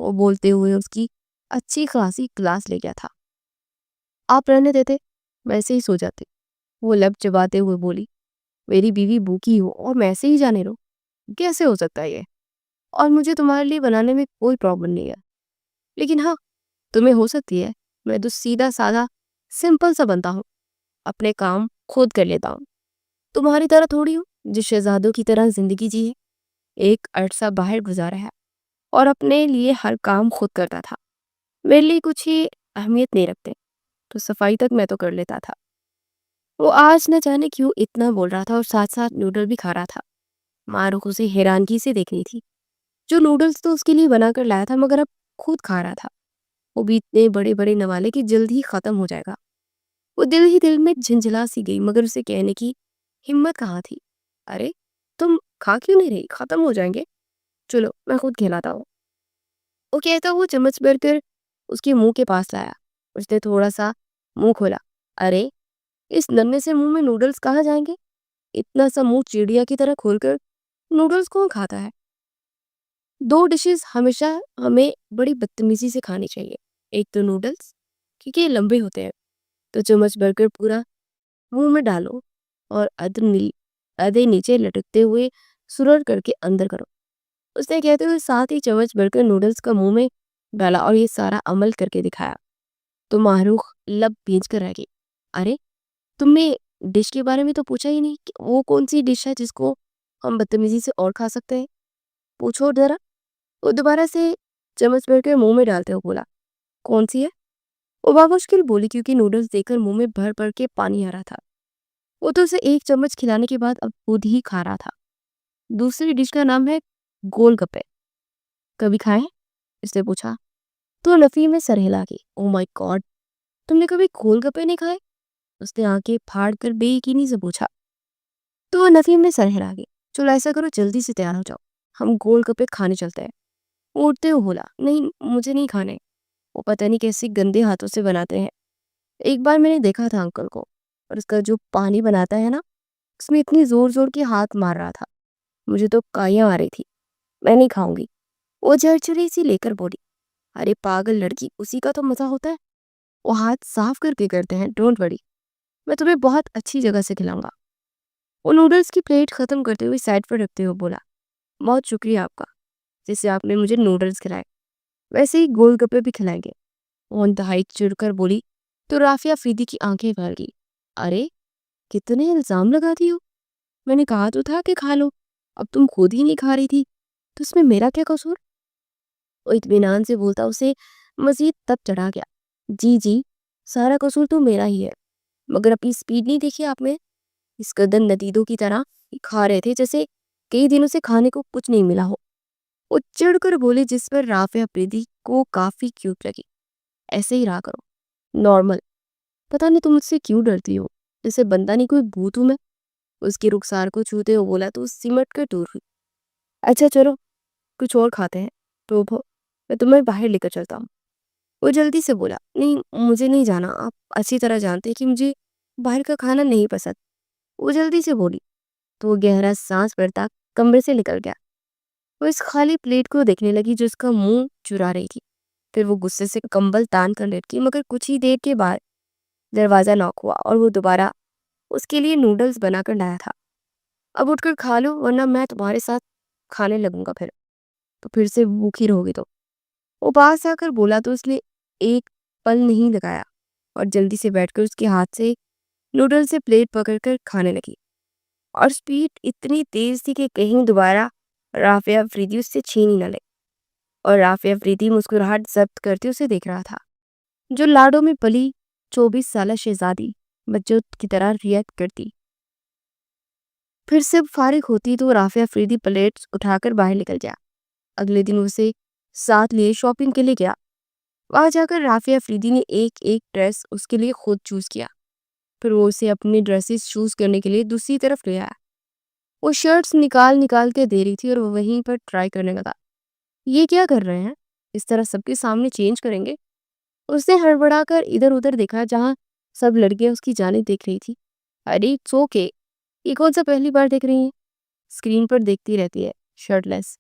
وہ بولتے ہوئے اس کی اچھی خاصی کلاس لے گیا تھا۔ آپ رہنے دیتے، ویسے ہی سو جاتے۔ وہ لب چباتے ہوئے بولی۔ میری بیوی بھوکی ہو اور میں ایسے ہی جانے رو، کیسے ہو سکتا ہے یہ؟ اور مجھے تمہارے لیے بنانے میں کوئی پرابلم نہیں ہے، لیکن ہاں تمہیں ہو سکتی ہے۔ میں تو سیدھا سادہ سمپل سا بنتا ہوں، اپنے کام خود کر لیتا ہوں، تمہاری طرح تھوڑی ہوں جس شہزادوں کی طرح زندگی جی ہے۔ ایک عرصہ باہر گزارا ہے اور اپنے لیے ہر کام خود کرتا تھا، میرے لیے کچھ ہی اہمیت نہیں رکھتے، تو صفائی تک میں تو کر لیتا تھا۔ وہ آج نہ جانے کیوں اتنا بول رہا تھا اور ساتھ ساتھ نوڈل بھی کھا رہا تھا۔ معروف اسے حیرانگی سے دیکھ رہی تھی، جو نوڈلز تو اس کے لیے بنا کر لایا تھا مگر اب خود کھا رہا تھا۔ وہ بھی اتنے بڑے بڑے نوالے کہ جلد ہی ختم ہو جائے گا۔ وہ دل ہی دل میں جھنجھلا سی گئی، مگر اسے کہنے کی ہمت کہاں تھی۔ ارے تم کھا کیوں نہیں رہی؟ ختم ہو جائیں گے، چلو میں خود کھلاتا ہوں۔ وہ کہتا وہ چمچ بھر کر اس کے منہ کے پاس لایا۔ اس نے تھوڑا سا منہ کھولا۔ ارے اس ننھے سے منہ میں نوڈلز کہاں جائیں گے؟ اتنا سا منہ چڑیا کی طرح کھول کر نوڈلز کون کھاتا ہے؟ 2 ڈشز ہمیشہ ہمیں بڑی بدتمیزی سے کھانی چاہیے۔ ایک تو نوڈلز، کیونکہ یہ لمبے ہوتے ہیں، تو چمچ بھر کر پورا منہ میں ڈالو اور آدھے نیچے لٹکتے ہوئے سرر کر کے اندر کرو۔ اس نے کہتے ہوئے ساتھ ہی چمچ بھر کر نوڈلز کا منہ میں ڈالا اور یہ سارا عمل کر کے دکھایا تو معروف لب بھینچ کر رہ گئی۔ ارے تم نے ڈش کے بارے میں تو پوچھا ہی نہیں کہ وہ کون سی ڈش ہے جس کو ہم بدتمیزی سے اور کھا سکتے ہیں، پوچھو ذرا۔ وہ دوبارہ سے چمچ بھر کر منہ میں ڈالتے ہو بولا۔ کون سی ہے؟ وہ بامشکل بولی کیونکہ نوڈلز دیکھ کر منہ میں بھر بھر کے پانی آ رہا تھا۔ وہ تو اسے ایک چمچ کھلانے کے بعد اب خود ہی کھا رہا تھا۔ دوسری ڈش کا نام ہے گول گپے، کبھی کھائیں؟ اس نے پوچھا تو نفی میں سر ہلا گئی۔ او مائی گاڈ، تم نے کبھی گول گپے نہیں کھائے؟ اس نے آنکھیں پھاڑ کر بے یقینی سے پوچھا تو وہ نفی میں سر ہلا گئی۔ چلو ایسا کرو، جلدی سے تیار ہو جاؤ، ہم گول گپے کھانے چلتے ہیں۔ وہ اٹھتے ہوئے بولا۔ نہیں مجھے نہیں کھانے، وہ پتہ نہیں کیسے گندے ہاتھوں سے بناتے ہیں۔ ایک بار میں نے دیکھا تھا انکل کو، اور اس کا جو پانی بناتا ہے نا، اس میں اتنی زور زور کے ہاتھ مار رہا تھا، مجھے تو کائیاں آ رہی تھی، میں نہیں کھاؤں گی۔ وہ جھرجھری سی لے کر بولی۔ ارے پاگل لڑکی، اسی کا تو مزہ ہوتا ہے، وہ ہاتھ صاف کر کے کرتے ہیں، ڈونٹ وری۔ میں تمہیں بہت اچھی جگہ سے کھلاؤں گا۔ وہ نوڈلز کی پلیٹ ختم کرتے ہوئے سائڈ پر رکھتے ہوئے بولا، بہت شکریہ آپ کا، جس سے آپ نے مجھے نوڈلز کھلائے، ویسے ہی گول گپے بھی کھلائیں گے۔ وہ انتہائی چڑ کر بولی تو رافیہ فریدی کی آنکھیں پھیل گئی۔ ارے کتنے الزام لگاتی ہو، میں نے کہا تو تھا کہ کھا لو، اب تم خود ہی نہیں کھا رہی تھی تو اس میں میرا کیا قصور؟ وہ اطمینان سے بولتا اسے مزید تب چڑھا گیا۔ جی جی، سارا قصور تو میرا ہی ہے، مگر اپنی سپیڈ نہیں دیکھی آپ نے؟ اس قدر ندیدوں کی طرح کھا رہے تھے جیسے کئی دنوں سے کھانے کو کچھ نہیں ملا ہو۔ وہ چڑھ کر بولے، جس پر رافعہ پریدی کو کافی کیوٹ لگی۔ ایسے ہی رہا کرو، نارمل، پتہ نہیں تم مجھ سے کیوں ڈرتی ہو، جیسے بندہ نہیں کوئی بھوت ہوں میں۔ اس کی رخسار کو چھوتے ہوئے بولا تو سمٹ کر دور ہوئی۔ اچھا چلو کچھ اور کھاتے ہیں، تو میں تمہیں باہر لے کر چلتا ہوں۔ وہ جلدی سے بولا، نہیں مجھے نہیں جانا، آپ اچھی طرح جانتے کہ مجھے باہر کا کھانا نہیں پسند۔ وہ جلدی سے بولی تو وہ گہرا سانس بھرتا کمرے سے نکل گیا۔ وہ اس خالی پلیٹ کو دیکھنے لگی جو اس کا منہ چرا رہی تھی۔ پھر وہ غصے سے کمبل تان کر لیٹ گئی، مگر کچھ ہی دیر کے بعد دروازہ ناک ہوا اور وہ دوبارہ اس کے لیے نوڈلز بنا کر لایا تھا۔ اب اٹھ کر کھا لو ورنہ میں تمہارے ساتھ کھانے لگوں گا، پھر سے بھوکی رہوگی تو۔ وہ پاس آ کر بولا تو اس نے ایک پل نہیں لگایا اور جلدی سے بیٹھ کر اس کے ہاتھ سے نوڈل سے پلیٹ پکڑ کر کھانے لگی، اور سپیڈ اتنی تیز تھی کہ کہیں دوبارہ رافعہ فریدی اس سے چھین ہی نہ لے۔ اور رافعہ فریدی مسکراہٹ ضبط کرتے اسے دیکھ رہا تھا، جو لاڈوں میں پلی 24 سالہ شہزادی بچوں کی طرح ریئیکٹ کرتی۔ پھر سے فارغ ہوتی تو رافعہ فریدی پلیٹس اٹھا کر باہر نکل گیا۔ اگلے دن اسے ساتھ لیے شاپنگ کے لیے گیا۔ وہاں جا کر رافعہ فریدی نے ایک ایک ڈریس اس کے لیے خود چوز کیا، پھر وہ اسے اپنی ڈریسز چوز کرنے کے لیے دوسری طرف لے آیا۔ وہ شرٹس نکال نکال کے دے رہی تھی اور وہ وہیں پر ٹرائی کرنے لگا۔ یہ کیا کر رہے ہیں، اس طرح سب کے سامنے چینج کریں گے؟ اس نے ہڑبڑا کر ادھر ادھر دیکھا جہاں سب لڑکیاں اس کی جانب دیکھ رہی تھی۔ ارے اٹس اوکے، یہ کون سا پہلی بار دیکھ رہی ہیں، اسکرین پر دیکھتی رہتی ہے شرٹ لیس۔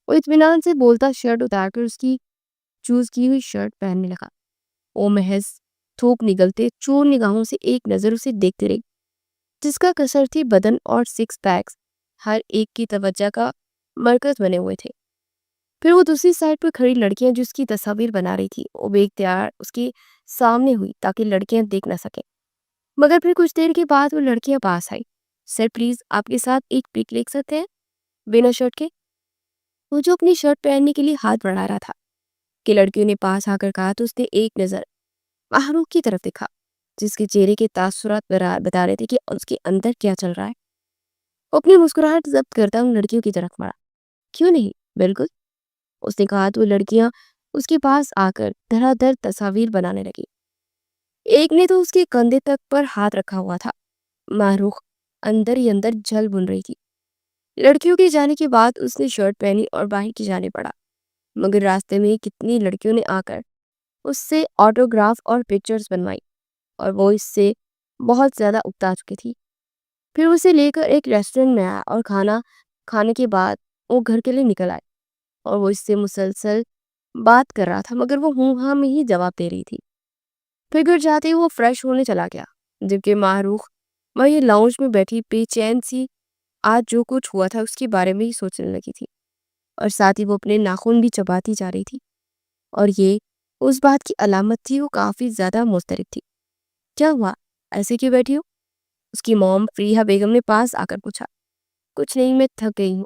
وہ اطمینان سے بولتا شرٹ اتار کر اس کی چوز کی ہوئی شرٹ پہننے لگا۔ وہ محض تھوک نگلتے چور نگاہوں سے ایک نظر اسے دیکھتے رہی، جس کا کثر تھی بدن اور سکس پیکس ہر ایک کی توجہ کا مرکز بنے ہوئے تھے۔ پھر وہ دوسری سائڈ پر کھڑی لڑکیاں جو اس کی تصاویر بنا رہی تھی وہ بے اختیار اس کے سامنے ہوئی تاکہ لڑکیاں دیکھ نہ سکیں، مگر پھر کچھ دیر کے بعد وہ لڑکیاں پاس آئی۔ سر پلیز آپ کے ساتھ ایک پک لے سکتے ہیں بنا شرٹ کے؟ وہ جو اپنی شرٹ پہننے کے لیے ہاتھ بڑھا رہا تھا کہ لڑکیوں نے پاس آ کر کہا تو اس نے ایک نظر محروق کی طرف دیکھا، جس کے چہرے کے تاثرات بتا رہے تھے کہ اس کے اندر کیا چل رہا ہے۔ وہ اپنی مسکراہٹ ضبط کرتا ان لڑکیوں کی طرف مڑا۔ کیوں نہیں، بالکل، اس نے کہا تو لڑکیاں اس کے پاس آ کر دھڑا دھڑ تصاویر بنانے لگی۔ ایک نے تو اس کے کندھے تک پر ہاتھ رکھا ہوا تھا۔ محروق اندر ہی اندر جل بن رہی تھی۔ لڑکیوں کے جانے کے بعد اس نے شرٹ پہنی اور باہر کی جانب بڑھا، مگر راستے میں کتنی لڑکیوں نے آ کر اس سے آٹوگراف اور پکچرز بنوائی اور وہ اس سے بہت زیادہ اکتا چکی تھی۔ پھر اسے لے کر ایک ریسٹورنٹ میں آیا اور کھانا کھانے کے بعد وہ گھر کے لیے نکل آئی اور وہ اس سے مسلسل بات کر رہا تھا، مگر وہ ہوں ہاں میں ہی جواب دے رہی تھی۔ پھر گھر جاتے ہی وہ فریش ہونے چلا گیا، جبکہ محروق وہی لاؤنج میں بیٹھی بے چین سی آج جو کچھ ہوا تھا اس کے بارے میں ہی سوچنے لگی تھی، اور ساتھ ہی وہ اپنے ناخن بھی چباتی جا رہی تھی، اور یہ اس بات کی علامت تھی وہ کافی زیادہ مضطرب تھی۔ کیا ہوا، ایسے کیوں بیٹھی ہو؟ اس کی موم فریحہ بیگم نے پاس آ کر پوچھا۔ کچھ نہیں، میں تھک گئی ہوں،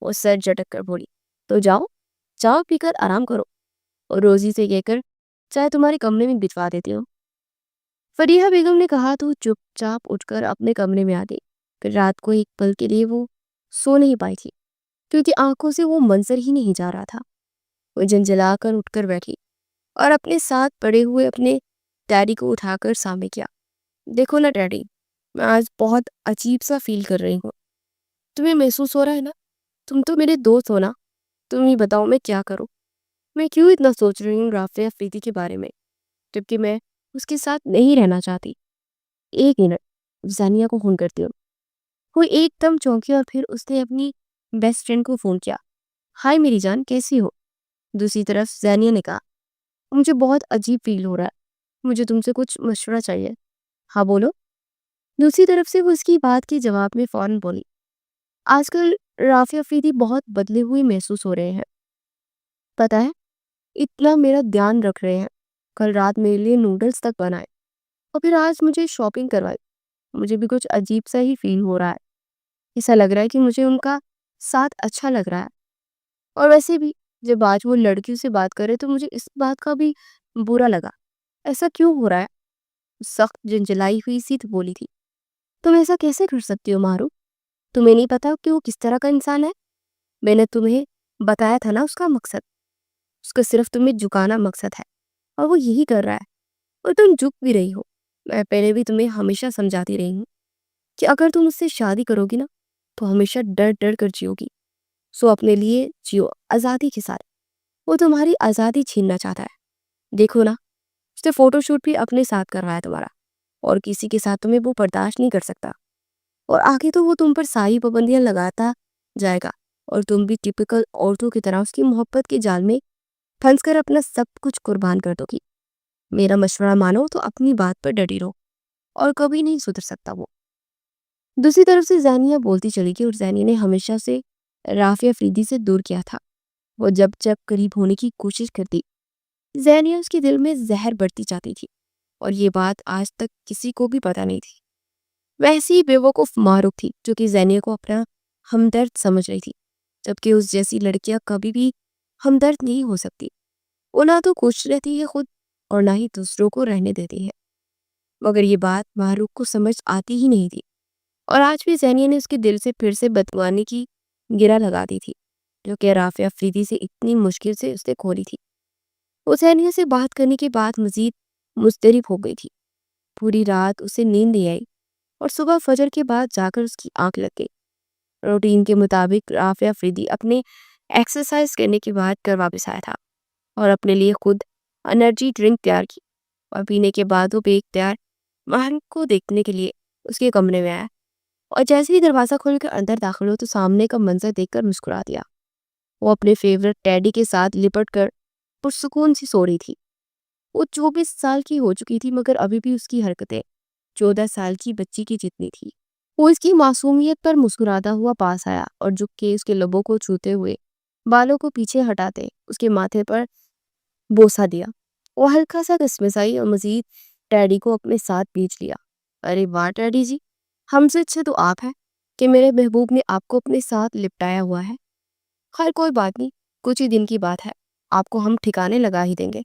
وہ سر جھٹک کر بولی۔ تو جاؤ چائے پی کر آرام کرو، اور روزی سے کہہ کر چائے تمہارے کمرے میں بھجوا دیتی ہوں۔ فریحہ بیگم نے کہا تو چپ چاپ اٹھ کر اپنے کمرے میں آ گئی۔ پھر رات کو ایک پل کے لیے وہ سو نہیں پائی تھی، کیونکہ آنکھوں سے وہ منظر ہی نہیں جا رہا تھا۔ وہ جنجلا کر اٹھ کر بیٹھی اور اپنے ساتھ پڑے ہوئے اپنے ڈیڈی کو اٹھا کر سامنے کیا۔ دیکھو نا ڈیڈی، میں آج بہت عجیب سا فیل کر رہی ہوں، تمہیں محسوس ہو رہا ہے نا؟ تم تو میرے دوست ہو نا، تم ہی بتاؤ میں کیا کروں؟ میں کیوں اتنا سوچ رہی ہوں رافعہ فریدی کے بارے میں، جبکہ میں اس کے ساتھ نہیں رہنا چاہتی۔ ایک منٹ، زانیہ کو فون کرتی ہوں۔ وہ ایک دم چونکی اور پھر اس نے اپنی بیسٹ فرینڈ کو فون کیا۔ ہائے میری جان، کیسی ہو؟ دوسری طرف زانیہ نے کہا، مجھے بہت عجیب فیل ہو رہا ہے، مجھے تم سے کچھ مشورہ چاہیے۔ ہاں بولو۔ دوسری طرف سے وہ اس کی بات کے جواب میں فوراً بولی، آج کل رافیہ فریدی بہت بدلے ہوئے محسوس ہو رہے ہیں، پتہ ہے اتنا میرا دھیان رکھ رہے ہیں، کل رات میرے لیے نوڈلز تک بنائے اور پھر آج مجھے شاپنگ کروائی۔ مجھے بھی کچھ عجیب سا ہی فیل ہو رہا ہے، ایسا لگ رہا ہے کہ مجھے ان کا ساتھ اچھا لگ رہا ہے۔ اور ویسے بھی جب آج وہ لڑکیوں سے بات کرے تو مجھے اس بات کا بھی برا لگا، ایسا کیوں ہو رہا ہے؟ سخت جنجلائی ہوئی سی تو بولی تھی، تم ایسا کیسے کر سکتی ہو مارو؟ تمہیں نہیں پتا کہ وہ کس طرح کا انسان ہے؟ میں نے تمہیں بتایا تھا نا اس کا مقصد، اس کا صرف تمہیں جھکانا مقصد ہے اور وہ یہی کر رہا ہے اور تم جھک بھی رہی ہو۔ میں پہلے بھی تمہیں ہمیشہ سمجھاتی رہی ہوں کہ اگر تم اس سے شادی کرو گی نا تو ہمیشہ ڈر ڈر کر جیو گی، سو اپنے لیے جیو آزادی کے ساتھ۔ وہ تمہاری آزادی چھیننا چاہتا ہے، دیکھو نا اس نے فوٹو شوٹ بھی اپنے ساتھ کروایا تمہارا، اور کسی کے ساتھ تمہیں وہ برداشت نہیں کر سکتا، اور آگے تو وہ تم پر ساری پابندیاں لگاتا جائے گا اور تم بھی ٹپیکل عورتوں کی طرح اس کی محبت کے جال میں پھنس کر اپنا سب کچھ قربان کر دو گی۔ میرا مشورہ مانو تو اپنی بات پر ڈٹی رہو، اور کبھی نہیں سدھر سکتا وہ۔ دوسری طرف سے زینیہ بولتی چلی گئی، اور زینیہ نے ہمیشہ سے رافیہ فریدی سے دور کیا تھا۔ وہ جب جب قریب ہونے کی کوشش کرتی، زینیہ اس کے دل میں زہر بڑھتی جاتی تھی، اور یہ بات آج تک کسی کو بھی پتہ نہیں تھی۔ ویسی بیوقوف معروف تھی جو کہ زینیہ کو اپنا ہمدرد سمجھ رہی تھی، جبکہ اس جیسی لڑکیاں کبھی بھی ہمدرد نہیں ہو سکتی۔ وہ نہ تو خوش رہتی ہے خود اور نہ ہی دوسروں کو رہنے دیتی ہے، مگر یہ بات معروف کو سمجھ آتی ہی نہیں تھی، اور آج بھی زینیہ نے اس کے دل سے پھر سے بدگمانی کی گرہ لگا دی تھی جو کہ رافیہ فریدی سے اتنی مشکل سے اس نے کھولی تھی۔ وہ زینیہ سے بات کرنے کے بعد مزید مضطرب ہو گئی تھی، پوری رات اسے نیند نہیں آئی اور صبح فجر کے بعد جا کر اس کی آنکھ لگ گئی۔ روٹین کے مطابق رافیہ فریدی اپنے ایکسرسائز کرنے کے بعد گھر واپس آیا تھا اور اپنے لیے خود انرجی ڈرنک تیار کی، اور پینے کے بعد وہ بے اختیار مہر کو دیکھنے کے لیے اس کے کمرے میں آیا، اور جیسے ہی دروازہ کھول کر اندر داخل ہو تو سامنے کا منظر دیکھ کر مسکرا دیا۔ وہ اپنے فیورٹ ٹیڈی کے ساتھ لپٹ کر پرسکون سی سو رہی تھی۔ وہ 24 سال کی ہو چکی تھی، مگر ابھی بھی اس کی حرکتیں 14 سال کی بچی کی جتنی تھی۔ وہ اس کی معصومیت پر مسکراتا ہوا پاس آیا اور جھک کے اس کے لبوں کو چھوتے ہوئے بالوں کو پیچھے ہٹاتے اس کے ماتھے پر بوسہ دیا۔ وہ ہلکا سا کسمسائی اور مزید ٹیڈی کو اپنے ساتھ بیچ لیا۔ ارے واہ ٹیڈی جی، ہم سے اچھے تو آپ ہیں کہ میرے محبوب نے آپ کو اپنے ساتھ لپٹایا ہوا ہے۔ خیر کوئی بات نہیں، کچھ ہی دن کی بات ہے، آپ کو ہم ٹھکانے لگا ہی دیں گے،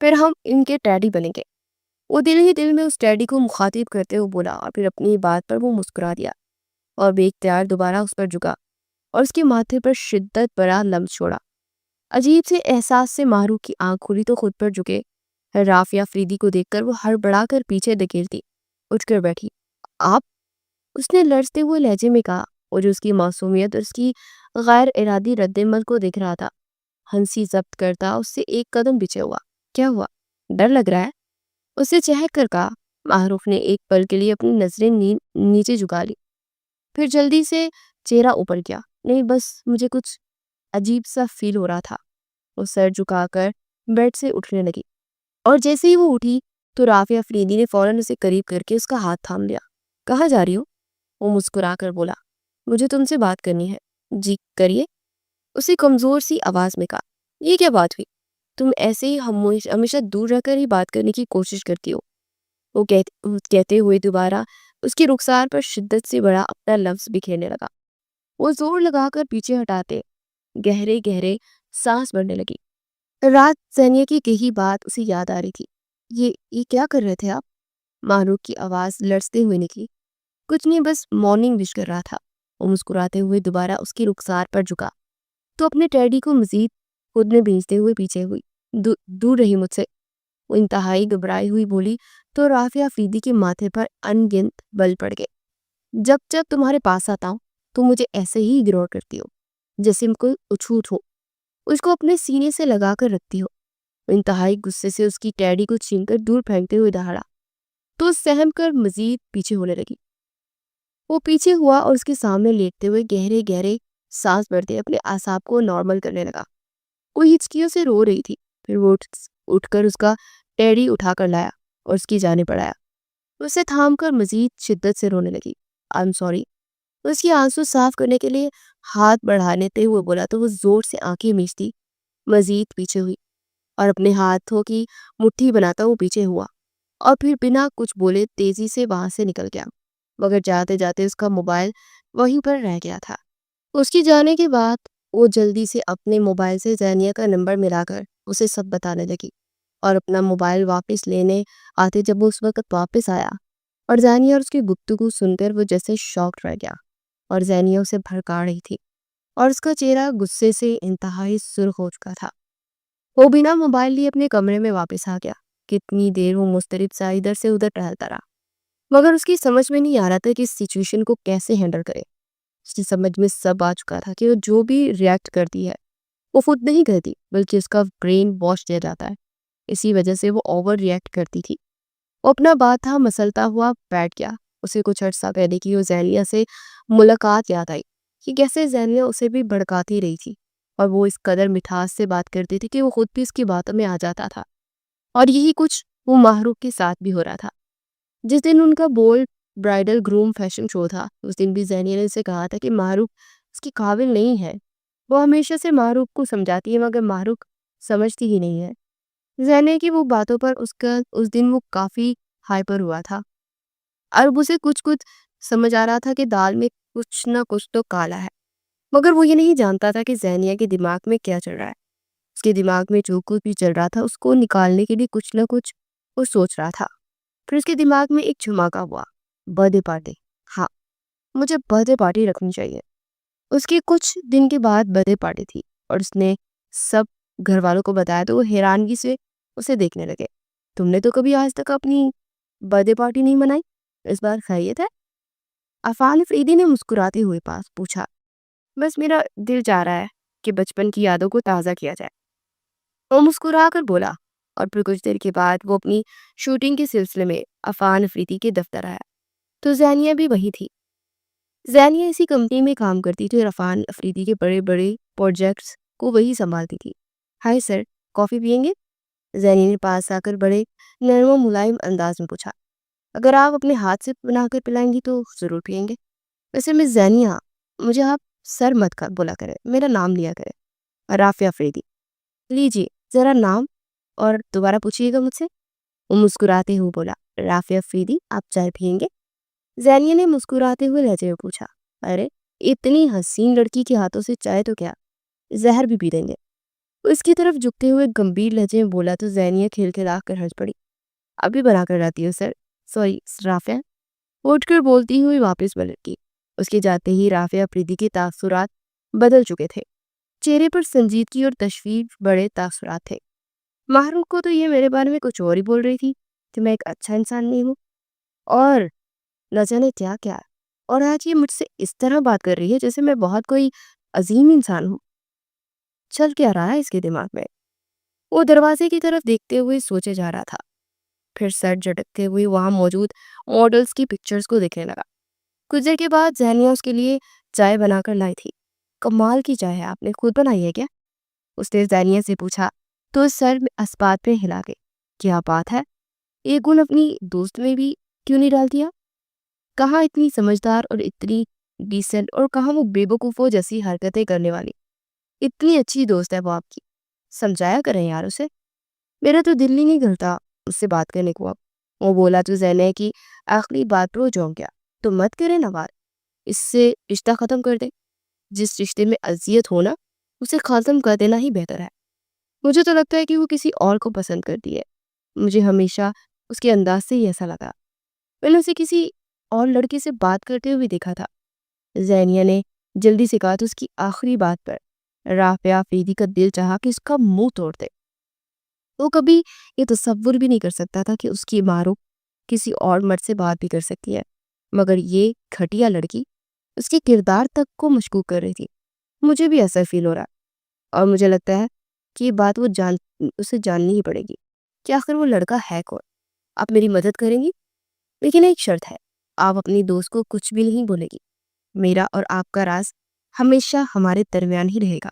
پھر ہم ان کے ٹیڈی بنیں گے۔ وہ دل ہی دل میں اس ٹیڈی کو مخاطب کرتے ہوئے بولا، اور پھر اپنی بات پر وہ مسکرا دیا اور بے اختیار دوبارہ اس پر جھکا اور اس کے ماتھے پر شدت بڑا لمس چھوڑا۔ عجیب سے احساس سے ماہروف کی آنکھ کھلی تو خود پر جھکے رافیہ فریدی کو دیکھ کر وہ ہڑبڑا کر پیچھے دھکیلتی اٹھ کر بیٹھی۔ آپ؟ اس نے لرزتے ہوئے لہجے میں کہا، اور جو اس کی معصومیت اور اس کی غیر ارادی رد عمل کو دیکھ رہا تھا ہنسی ضبط کرتا اس سے ایک قدم پیچھے ہوا۔ کیا ہوا؟ ڈر لگ رہا ہے؟ اسے چہک کر کہا۔ معروف نے ایک پل کے لیے اپنی نظریں نیچے جھکا لی، پھر جلدی سے چہرہ اوپر کیا۔ نہیں بس مجھے کچھ عجیب سا فیل ہو رہا تھا۔ وہ سر جھکا کر بیڈ سے اٹھنے لگی، اور جیسے ہی وہ اٹھی تو رافیہ فریدی نے فوراً اسے قریب کر کے اس کا ہاتھ تھام لیا۔ کہاں جا رہی ہو؟ وہ مسکرا کر بولا، مجھے تم سے بات کرنی ہے۔ جی کریے، اسی کمزور سی آواز میں کہا۔ یہ کیا بات ہوئی؟ تم ایسے ہی ہمیشہ دور رہ کر ہی بات کرنے کی کوشش کرتی ہو، وہ کہتے ہوئے دوبارہ اس کی رخسار پر شدت سے بڑا اپنا لفظ بکھیرنے لگا۔ وہ زور لگا کر پیچھے ہٹاتے گہرے گہرے سانس بھرنے لگی۔ رات زینیہ کی کہی بات اسے یاد آ رہی تھی۔ یہ کیا کر رہے تھے آپ؟ معروف کی آواز لرزتے ہوئے نکلی۔ کچھ نہیں، بس مارننگ وش کر رہا تھا۔ وہ مسکراتے ہوئے دوبارہ اس کی رخسار پر جھکا تو اپنے ٹیڈی کو مزید خود میں بھیجتے ہوئے پیچھے ہوئی۔ دور رہی مجھ سے، وہ انتہائی گھبرائی ہوئی بولی تو رافیہ فریدی کے ماتھے پر ان گنت بل پڑ گئے۔ جب جب تمہارے پاس آتا ہوں تو مجھے ایسے ہی اگنور کرتی ہو، جیسے کوئی اچھوت ہو، اس کو اپنے سینے سے لگا کر رکھتی ہو۔ وہ انتہائی غصے سے اس کی ٹیڈی کو چھین کر دور پھینکتے ہوئے دہاڑا تو سہم کر مزید پیچھے ہونے لگی۔ وہ پیچھے ہوا اور اس کے سامنے لیٹتے ہوئے گہرے گہرے سانس بھرتے اپنے اعصاب کو نارمل کرنے لگا۔ وہ ہچکیوں سے رو رہی تھی، پھر وہ اٹھ کر اس کا ٹیڈی اٹھا کر لایا اور اس کی جانب بڑھایا۔ اسے تھام کر مزید شدت سے رونے لگی۔ I am sorry. اس کی آنسو صاف کرنے کے لیے ہاتھ بڑھانے ہوئے بولا تو وہ زور سے آنکھیں میچتی مزید پیچھے ہوئی اور اپنے ہاتھوں کی مٹھی بناتا وہ پیچھے ہوا اور پھر بنا کچھ بولے تیزی سے وہاں سے نکل گیا، مگر جاتے جاتے اس کا موبائل وہیں پر رہ گیا تھا۔ اس کی جانے کے بعد وہ جلدی سے اپنے موبائل سے زینیہ کا نمبر ملا کر اسے سب بتانے لگی اور اپنا موبائل واپس لینے آتے جب وہ اس وقت واپس آیا اور زینیہ اور اس کی گفتگو سن کر وہ جیسے شاکڈ رہ گیا اور زینیہ اسے بھڑکا رہی تھی اور اس کا چہرہ غصے سے انتہائی سرخ ہو چکا تھا۔ وہ بنا موبائل لیے اپنے کمرے میں واپس آ گیا۔ کتنی دیر وہ مضطرب سا ادھر سے ادھر ٹہلتا رہا، مگر اس کی سمجھ میں نہیں آ رہا تھا کہ اس سچویشن کو کیسے ہینڈل کرے۔ اس کی سمجھ میں سب آ چکا تھا کہ وہ جو بھی ریئیکٹ کرتی ہے وہ خود نہیں کرتی بلکہ اس کا برین واش دیا جاتا ہے، اسی وجہ سے وہ اوور ریئیکٹ کرتی تھی۔ وہ اپنا بات تھا مسلتا ہوا بیٹھ گیا۔ اسے کچھ عرصہ پہلے کی وہ زینیہ سے ملاقات یاد آئی کہ کیسے زینیہ اسے بھی بھڑکاتی رہی تھی اور وہ اس قدر مٹھاس سے بات کرتی تھی کہ وہ خود بھی اس کی باتوں میں آ جاتا تھا، اور یہی کچھ وہ ماہروف کے ساتھ بھی ہو رہا تھا۔ جس دن ان کا bold bridal groom fashion show تھا، اس دن بھی زینیہ نے اسے کہا تھا کہ ماہروف اس کی قابل نہیں ہے۔ وہ ہمیشہ سے ماہروف کو سمجھاتی ہے مگر ماہروف سمجھتی ہی نہیں ہے۔ زینیہ کی وہ باتوں پر اس دن وہ کافی ہائپر ہوا تھا اور اسے کچھ سمجھ آ رہا تھا کہ دال میں کچھ نہ کچھ تو کالا ہے، مگر وہ یہ نہیں جانتا تھا کہ زینیہ کے دماغ میں کیا چل رہا ہے۔ اس کے دماغ میں جو کچھ بھی چل رہا تھا اس کو نکالنے کے لیے کچھ نہ کچھ وہ سوچ رہا تھا۔ پھر اس کے دماغ میں ایک جھماکا ہوا، برتھ ڈے پارٹی۔ ہاں، مجھے برتھ ڈے پارٹی رکھنی چاہیے۔ اس کی کچھ دن کے بعد برتھ ڈے پارٹی تھی اور اس نے سب گھر والوں کو بتایا تو وہ حیرانگی سے اسے دیکھنے لگے۔ تم نے تو کبھی آج تک اپنی برتھ ڈے پارٹی نہیں منائی، اس بار خیریت ہے؟ عفان افریدی نے مسکراتے ہوئے پاس پوچھا۔ بس میرا دل چاہ رہا ہے کہ بچپن کی یادوں کو تازہ کیا جائے، وہ مسکرا کر بولا، اور پھر کچھ دیر کے بعد وہ اپنی شوٹنگ کے سلسلے میں عفان افریدی کے دفتر آیا تو زینیہ بھی وہی تھی۔ زینیہ اسی کمپنی میں کام کرتی تھی اور عفان افریدی کے بڑے بڑے پروجیکٹس کو وہی سنبھالتی تھی۔ ہائے سر، کافی پیئیں گے؟ زینیہ نے پاس آ کر بڑے نرم و ملائم انداز میں پوچھا۔ اگر آپ اپنے ہاتھ سے بنا کر پلائیں گی تو ضرور پیئیں گے۔ ویسے مس زینیہ، مجھے آپ سر مت بولا کرے، میرا نام لیا کرے، رافعہ افریدی۔ لیجیے ذرا نام اور دوبارہ پوچھیے گا مجھ سے۔ وہ مسکراتے ہوئے بولا، رافعہ افریدی، آپ چائے پیئیں گے؟ زینیہ نے مسکراتے ہوئے لہجے میں پوچھا، ارے اتنی حسین لڑکی کے ہاتھوں سے چائے تو کیا، زہر بھی پی دیں گے۔ اس کی طرف جھکتے ہوئے گمبھیر لہجے میں بولا تو زینیہ کھلکھلا کر ہنس پڑی۔ ابھی بنا کر لاتی ہوں سر، سوری رافعہ۔ اٹھ کر بولتی ہوئی واپس پلٹ گئی۔ اس کے جاتے ہی رافعہ افریدی کے تاثرات بدل چکے تھے، چہرے پر سنجیدگی اور تشویش بڑے تاثرات تھے۔ محروم کو تو یہ میرے بارے میں کچھ اور ہی بول رہی تھی کہ میں ایک اچھا انسان نہیں ہوں اور نہ جانے کیا کیا، اور آج یہ مجھ سے اس طرح بات کر رہی ہے جیسے میں بہت کوئی عظیم انسان ہوں۔ چل کیا رہا ہے اس کے دماغ میں؟ وہ دروازے کی طرف دیکھتے ہوئے سوچے جا رہا تھا، پھر سر جھٹکتے ہوئے وہاں موجود ماڈلز کی پکچرز کو دیکھنے لگا۔ کچھ دیر کے بعد زینیہ اس کے لیے چائے بنا کر لائی تھی۔ کمال کی چائے ہے، آپ نے خود بنائی ہے کیا؟ اس نے زینیہ سے پوچھا تو سر اسبات پہ ہلا گئی۔ کیا بات ہے، ایک گن اپنی دوست میں بھی کیوں نہیں ڈال دیا؟ کہاں اتنی سمجھدار اور اتنی ڈیسنٹ، اور کہاں وہ بے وقوفوں جیسی حرکتیں کرنے والی۔ اتنی اچھی دوست ہے وہ آپ کی، سمجھایا کریں یار اسے۔ میرا تو دل ہی نہیں گلتا اس سے بات کرنے کو۔ اب وہ بولا تو زینیہ کی آخری بات پر وہ جھونک گیا، تو مت کرے نا بات، اس سے رشتہ ختم کر دے۔ جس رشتے میں اذیت ہونا اسے ختم کر دینا ہی بہتر ہے۔ مجھے تو لگتا ہے کہ وہ کسی اور کو پسند کرتی ہے، مجھے ہمیشہ اس کے انداز سے ہی ایسا لگا۔ میں نے اسے کسی اور لڑکی سے بات کرتے ہوئے دیکھا تھا۔ زینیہ نے جلدی سے کہا تو اس کی آخری بات پر رافعہ افریدی کا دل چاہا کہ اس کا منہ توڑ دے۔ وہ کبھی یہ تصور بھی نہیں کر سکتا تھا کہ اس کی معروف کسی اور مرد سے بات بھی کر سکتی ہے، مگر یہ گھٹیا لڑکی اس کے کردار تک کو مشکوک کر رہی تھی۔ مجھے بھی ایسا فیل ہو رہا ہے اور مجھے لگتا ہے کہ یہ بات اسے جاننی ہی پڑے گی کہ آخر وہ لڑکا ہے کون۔ آپ میری مدد کریں گی، لیکن ایک شرط ہے، آپ اپنی دوست کو کچھ بھی نہیں بولے گی۔ میرا اور آپ کا راز ہمیشہ ہمارے درمیان ہی رہے گا۔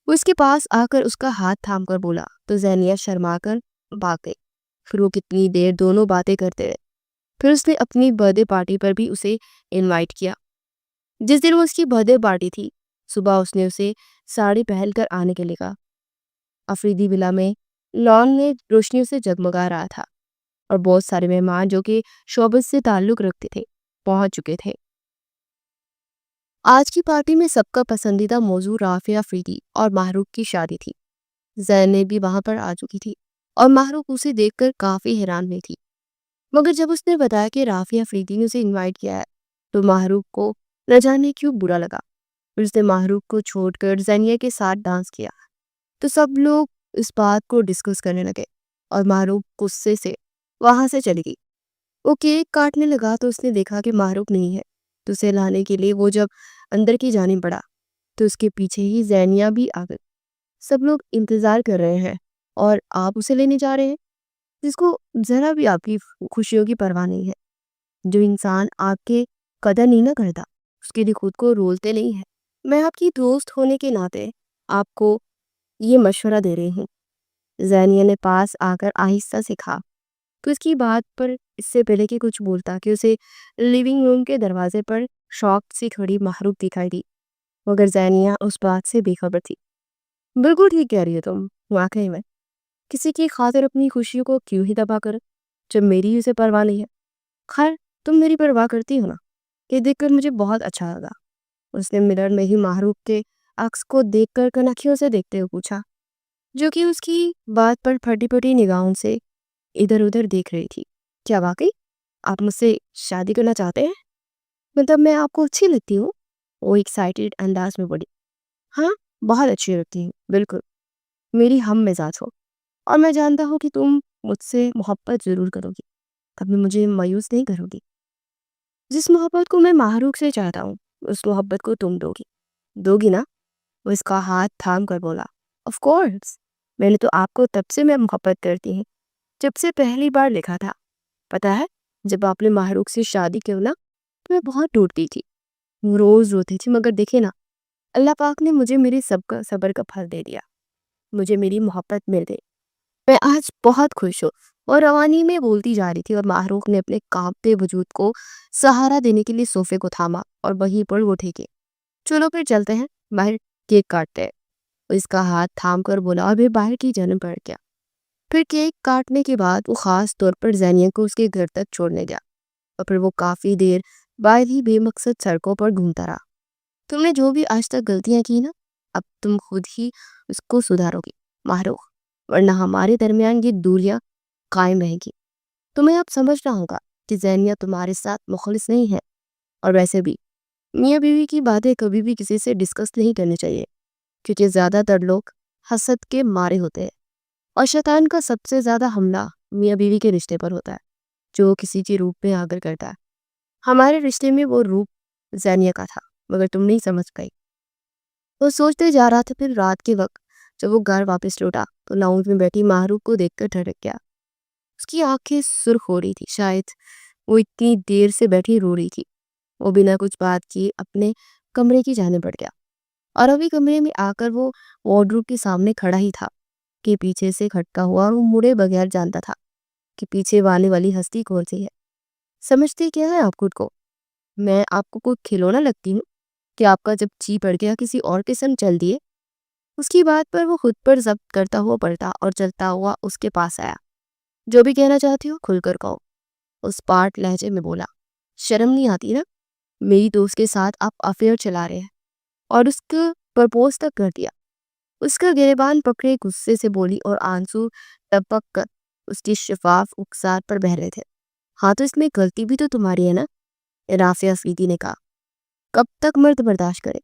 وہ اس کے پاس آ کر اس کا ہاتھ تھام کر بولا تو زینیہ شرما کر بھاگ گئی۔ پھر وہ کتنی دیر دونوں باتیں کرتے رہے۔ پھر اس نے اپنی برتھ ڈے پارٹی پر بھی اسے انوائٹ کیا۔ جس دن وہ اس کی برتھ ڈے پارٹی تھی، صبح اس نے اسے ساڑی پہن کر آنے کے لیے کہا۔ افریدی ولا میں لان میں روشنیوں سے جگمگا رہا تھا اور بہت سارے مہمان جو کہ شعبت سے تعلق رکھتے تھے پہنچ چکے تھے۔ آج کی پارٹی میں سب کا پسندیدہ موضوع رافعہ افریدی اور محروق کی شادی تھی۔ زینب بھی وہاں پر آ چکی تھی اور محروق اسے دیکھ کر کافی حیران ہوئی تھی، مگر جب اس نے بتایا کہ رافعہ افریدی نے اسے انوائٹ کیا ہے تو محروق کو نہ جانے کیوں برا لگا۔ پھر اس نے محروق کو چھوڑ کر زینیہ کے ساتھ ڈانس کیا تو سب لوگ اس بات کو ڈسکس کرنے لگے اور محروق غصے سے وہاں سے چلی گئی۔ وہ کیک کاٹنے لگا تو اس نے دیکھا کہ محروق نہیں ہے، تو اسے لانے کے لیے وہ جب اندر کی جانب بڑھا تو اس کے پیچھے ہی زینیہ بھی آ گئی۔ سب لوگ انتظار کر رہے ہیں اور آپ اسے لینے جا رہے ہیں، جس کو ذرا بھی آپ کی خوشیوں کی پرواہ نہیں ہے۔ جو انسان آپ کے قدر نہیں نہ کرتا اس کے لیے خود کو رولتے نہیں ہے۔ میں آپ کی دوست ہونے کے ناطے آپ کو یہ مشورہ دے رہی ہوں۔ زینیہ نے پاس آ کر آہستہ سے کہا تو اس کی بات پر اس سے پہلے کہ کچھ بولتا کہ اسے لیونگ روم کے دروازے پر شوق سے کھڑی محروق دکھائی دی، مگر زینیہ اس بات سے بے خبر تھی۔ بالکل ٹھیک کہہ رہی ہے تم، واقعی میں کسی کی خاطر اپنی خوشیوں کو کیوں ہی تباہ کر جب میری اسے پرواہ نہیں ہے۔ خیر تم میری پرواہ کرتی ہو نا، یہ دیکھ کر مجھے بہت اچھا لگا۔ اس نے مرر میں ہی محروق کے عکس کو دیکھ کر کنکھیوں سے دیکھتے ہوئے پوچھا، جو کہ اس کی بات پر پھٹی پھٹی نگاہوں سے ادھر ادھر دیکھ رہی تھی۔ کیا واقعی آپ مجھ سے شادی کرنا چاہتے ہیں؟ مطلب میں آپ کو اچھی لگتی ہوں؟ وہ ایکسائٹیڈ انداز میں بولی۔ ہاں بہت اچھی لگتی ہوں، بالکل میری ہم مزاج ہو، اور میں جانتا ہوں کہ تم مجھ سے محبت ضرور کرو گی، کبھی مجھے مایوس نہیں کرو گی۔ جس محبت کو میں محروق سے چاہتا ہوں اس محبت کو تم دو گی نا؟ وہ اس کا ہاتھ تھام کر بولا، آف کورس، میں نے تو آپ کو تب سے میں محبت کرتی ہوں جب سے پہلی بار لکھا تھا۔ پتا ہے جب آپ نے محروق سے شادی کی نا تو میں بہت ٹوٹتی تھی، روز روتی تھی، مگر دیکھے نا اللہ پاک نے مجھے میرے سب کا صبر کا پھل دے دیا، مجھے میری محبت مل گئی۔ میں آج بہت خوش ہوں۔ اور روانی میں بولتی جا رہی تھی اور محروق نے اپنے کانپتے وجود کو سہارا دینے کے لیے صوفے کو تھاما اور وہیں پر وہ ٹھیکے۔ چلو پھر چلتے ہیں باہر، کیک کاٹتے ہیں۔ اس کا ہاتھ تھام کر بولا اور پھر باہر کی جانب بڑھ گیا۔ پھر کیک کاٹنے کے بعد وہ خاص طور پر زینیہ کو اس کے گھر تک چھوڑنے گیا اور پھر وہ کافی دیر باہر ہی بے مقصد سڑکوں پر گھومتا رہا۔ تم نے جو بھی آج تک غلطیاں کی نا اب تم خود ہی اس کو سدھارو گی محروق، ورنہ ہمارے درمیان یہ دوریاں قائم رہے گی۔ تمہیں اب سمجھنا ہوگا کہ زینیہ تمہارے ساتھ مخلص نہیں ہے، اور ویسے بھی میاں بیوی کی باتیں کبھی بھی کسی سے ڈسکس نہیں کرنی چاہیے، کیونکہ زیادہ تر لوگ حسد کے مارے ہوتے ہیں، اور شیطان کا سب سے زیادہ حملہ میاں بیوی کے رشتے پر ہوتا ہے جو کسی کے روپ میں آ کر کرتا ہے۔ ہمارے رشتے میں وہ روپ زینیہ کا تھا، مگر تم نہیں سمجھ گئی۔ وہ سوچتے جا رہا تھا، پھر رات کے وقت جب وہ گھر واپس لوٹا تو لاؤنج میں بیٹھی محروق کو دیکھ کر ٹھڑک گیا۔ اس کی آنکھیں سرخ ہو رہی تھی، شاید وہ اتنی دیر سے بیٹھی رو رہی تھی۔ وہ بنا کچھ بات کیے اپنے کمرے کی جانب بڑھ گیا اور ابھی کمرے میں آ کر وہ وارڈروب کے سامنے کھڑا ہی تھا کہ پیچھے سے کھٹکا ہوا اور وہ مڑے بغیر جانتا تھا کہ پیچھے آنے والی ہستی کون سی ہے۔ سمجھتے کیا ہے آپ خود کو؟ میں آپ کو کوئی کھلونا لگتی ہوں کہ آپ کا جب جی پڑ گیا کسی اور کے سنگ چل دیے؟ اس کی بات پر وہ خود پر ضبط کرتا ہوا پڑتا اور چلتا ہوا اس کے پاس آیا۔ جو بھی کہنا چاہتی ہو کھل کر کہو، اس پاٹ لہجے میں بولا۔ شرم نہیں آتی نا؟ میری دوست کے ساتھ آپ افیئر چلا رہے ہیں اور اس کو پرپوز تک کر دیا۔ اس کا گریبان پکڑے غصے سے بولی اور آنسو ٹپک کر اس کی شفاف اکسار پر بہہ رہے تھے۔ ہاں تو اس میں غلطی بھی تو تمہاری ہے نا؟ رافعہ افریدی نے کہا۔ کب تک مرد برداشت کرے؟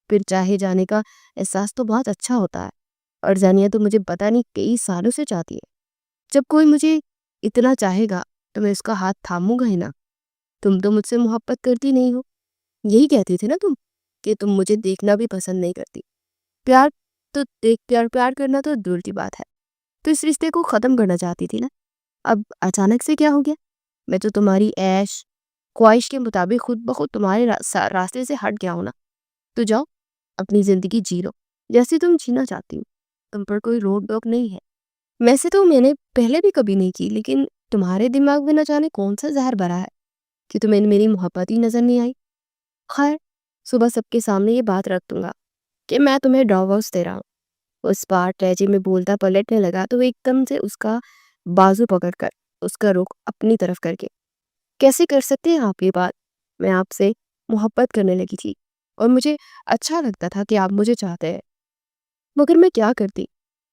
پھر چاہے جانے کا احساس تو بہت اچھا ہوتا ہے، اور زینیہ تو مجھے پتہ نہیں کئی سالوں سے چاہتی ہے۔ جب کوئی مجھے اتنا چاہے گا تو میں اس کا ہاتھ تھاموں گا ہی نا۔ تم تو مجھ سے محبت کرتی نہیں ہو، یہی کہتی تھی نا تم کہ تم مجھے دیکھنا بھی پسند نہیں کرتی۔ پیار تو پیار کرنا تو دور کی بات ہے، تو اس رشتے کو ختم کرنا چاہتی تھی نا۔ اب اچانک سے کیا ہو گیا؟ میں تو تمہاری عیش خواہش کے مطابق خود بخود تمہارے راستے سے ہٹ گیا ہوں نا۔ تو جاؤ اپنی زندگی جی لو جیسے تم جینا چاہتی ہو، تم پر کوئی روک ٹوک نہیں ہے۔ ویسے تو میں نے پہلے بھی کبھی نہیں کی، لیکن تمہارے دماغ میں نہ جانے کون سا زہر بھرا ہے کہ تمہیں میری محبت ہی نظر نہیں آئی؟ خیر، صبح سب کے سامنے یہ بات رکھ دوں گا کہ میں تمہیں ڈاورس دے رہا ہوں۔ اس بات لہجے میں بولتا پلٹنے لگا تو وہ ایک دم سے اس کا بازو پکڑ کر اس کا رخ اپنی طرف کر کے، کیسے کر سکتے ہیں آپ یہ بات؟ میں آپ سے محبت کرنے لگی تھی اور مجھے اچھا لگتا تھا کہ آپ مجھے چاہتے ہیں، مگر میں کیا کرتی؟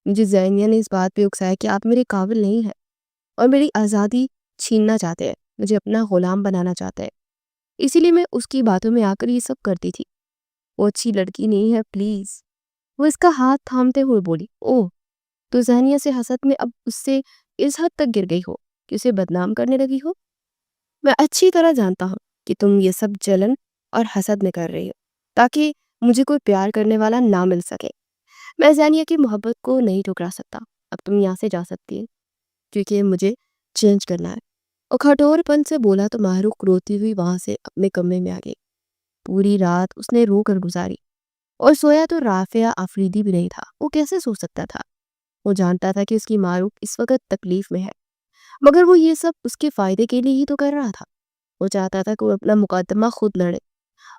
مجھے زینیا نے اس بات پہ اکسایا کہ آپ میرے قابل نہیں ہیں اور میری آزادی چھیننا چاہتے ہیں، مجھے اپنا غلام بنانا چاہتے ہیں، اسی لیے میں اس کی باتوں میں آ کر یہ سب کرتی تھی۔ وہ اچھی لڑکی نہیں ہے، پلیز۔ وہ اس کا ہاتھ تھامتے ہوئے بولی، اوہ، تو زینیا سے حسد میں اب اس سے اس حد تک گر گئی ہو کہ اسے بدنام کرنے لگی ہو؟ میں اچھی طرح جانتا ہوں کہ تم یہ سب جلن اور حسد میں کر رہی ہو تاکہ مجھے کوئی پیار کرنے والا نہ مل سکے۔ میں زینیا کی محبت کو نہیں ٹھکرا سکتا۔ اب تم یہاں سے جا سکتی ہے کیونکہ مجھے چینج کرنا ہے۔ اور کھٹور پن سے بولا تو محروق روتی ہوئی وہاں سے اپنے کمرے میں آ گئی۔ پوری رات اس نے رو کر گزاری اور سویا تو رافعہ آفریدی بھی نہیں تھا۔ وہ کیسے سو سکتا تھا؟ وہ جانتا تھا کہ اس کی معروف اس وقت تکلیف میں ہے، مگر وہ یہ سب اس کے فائدے کے لیے ہی تو کر رہا تھا۔ وہ چاہتا تھا کہ وہ اپنا مقدمہ خود لڑے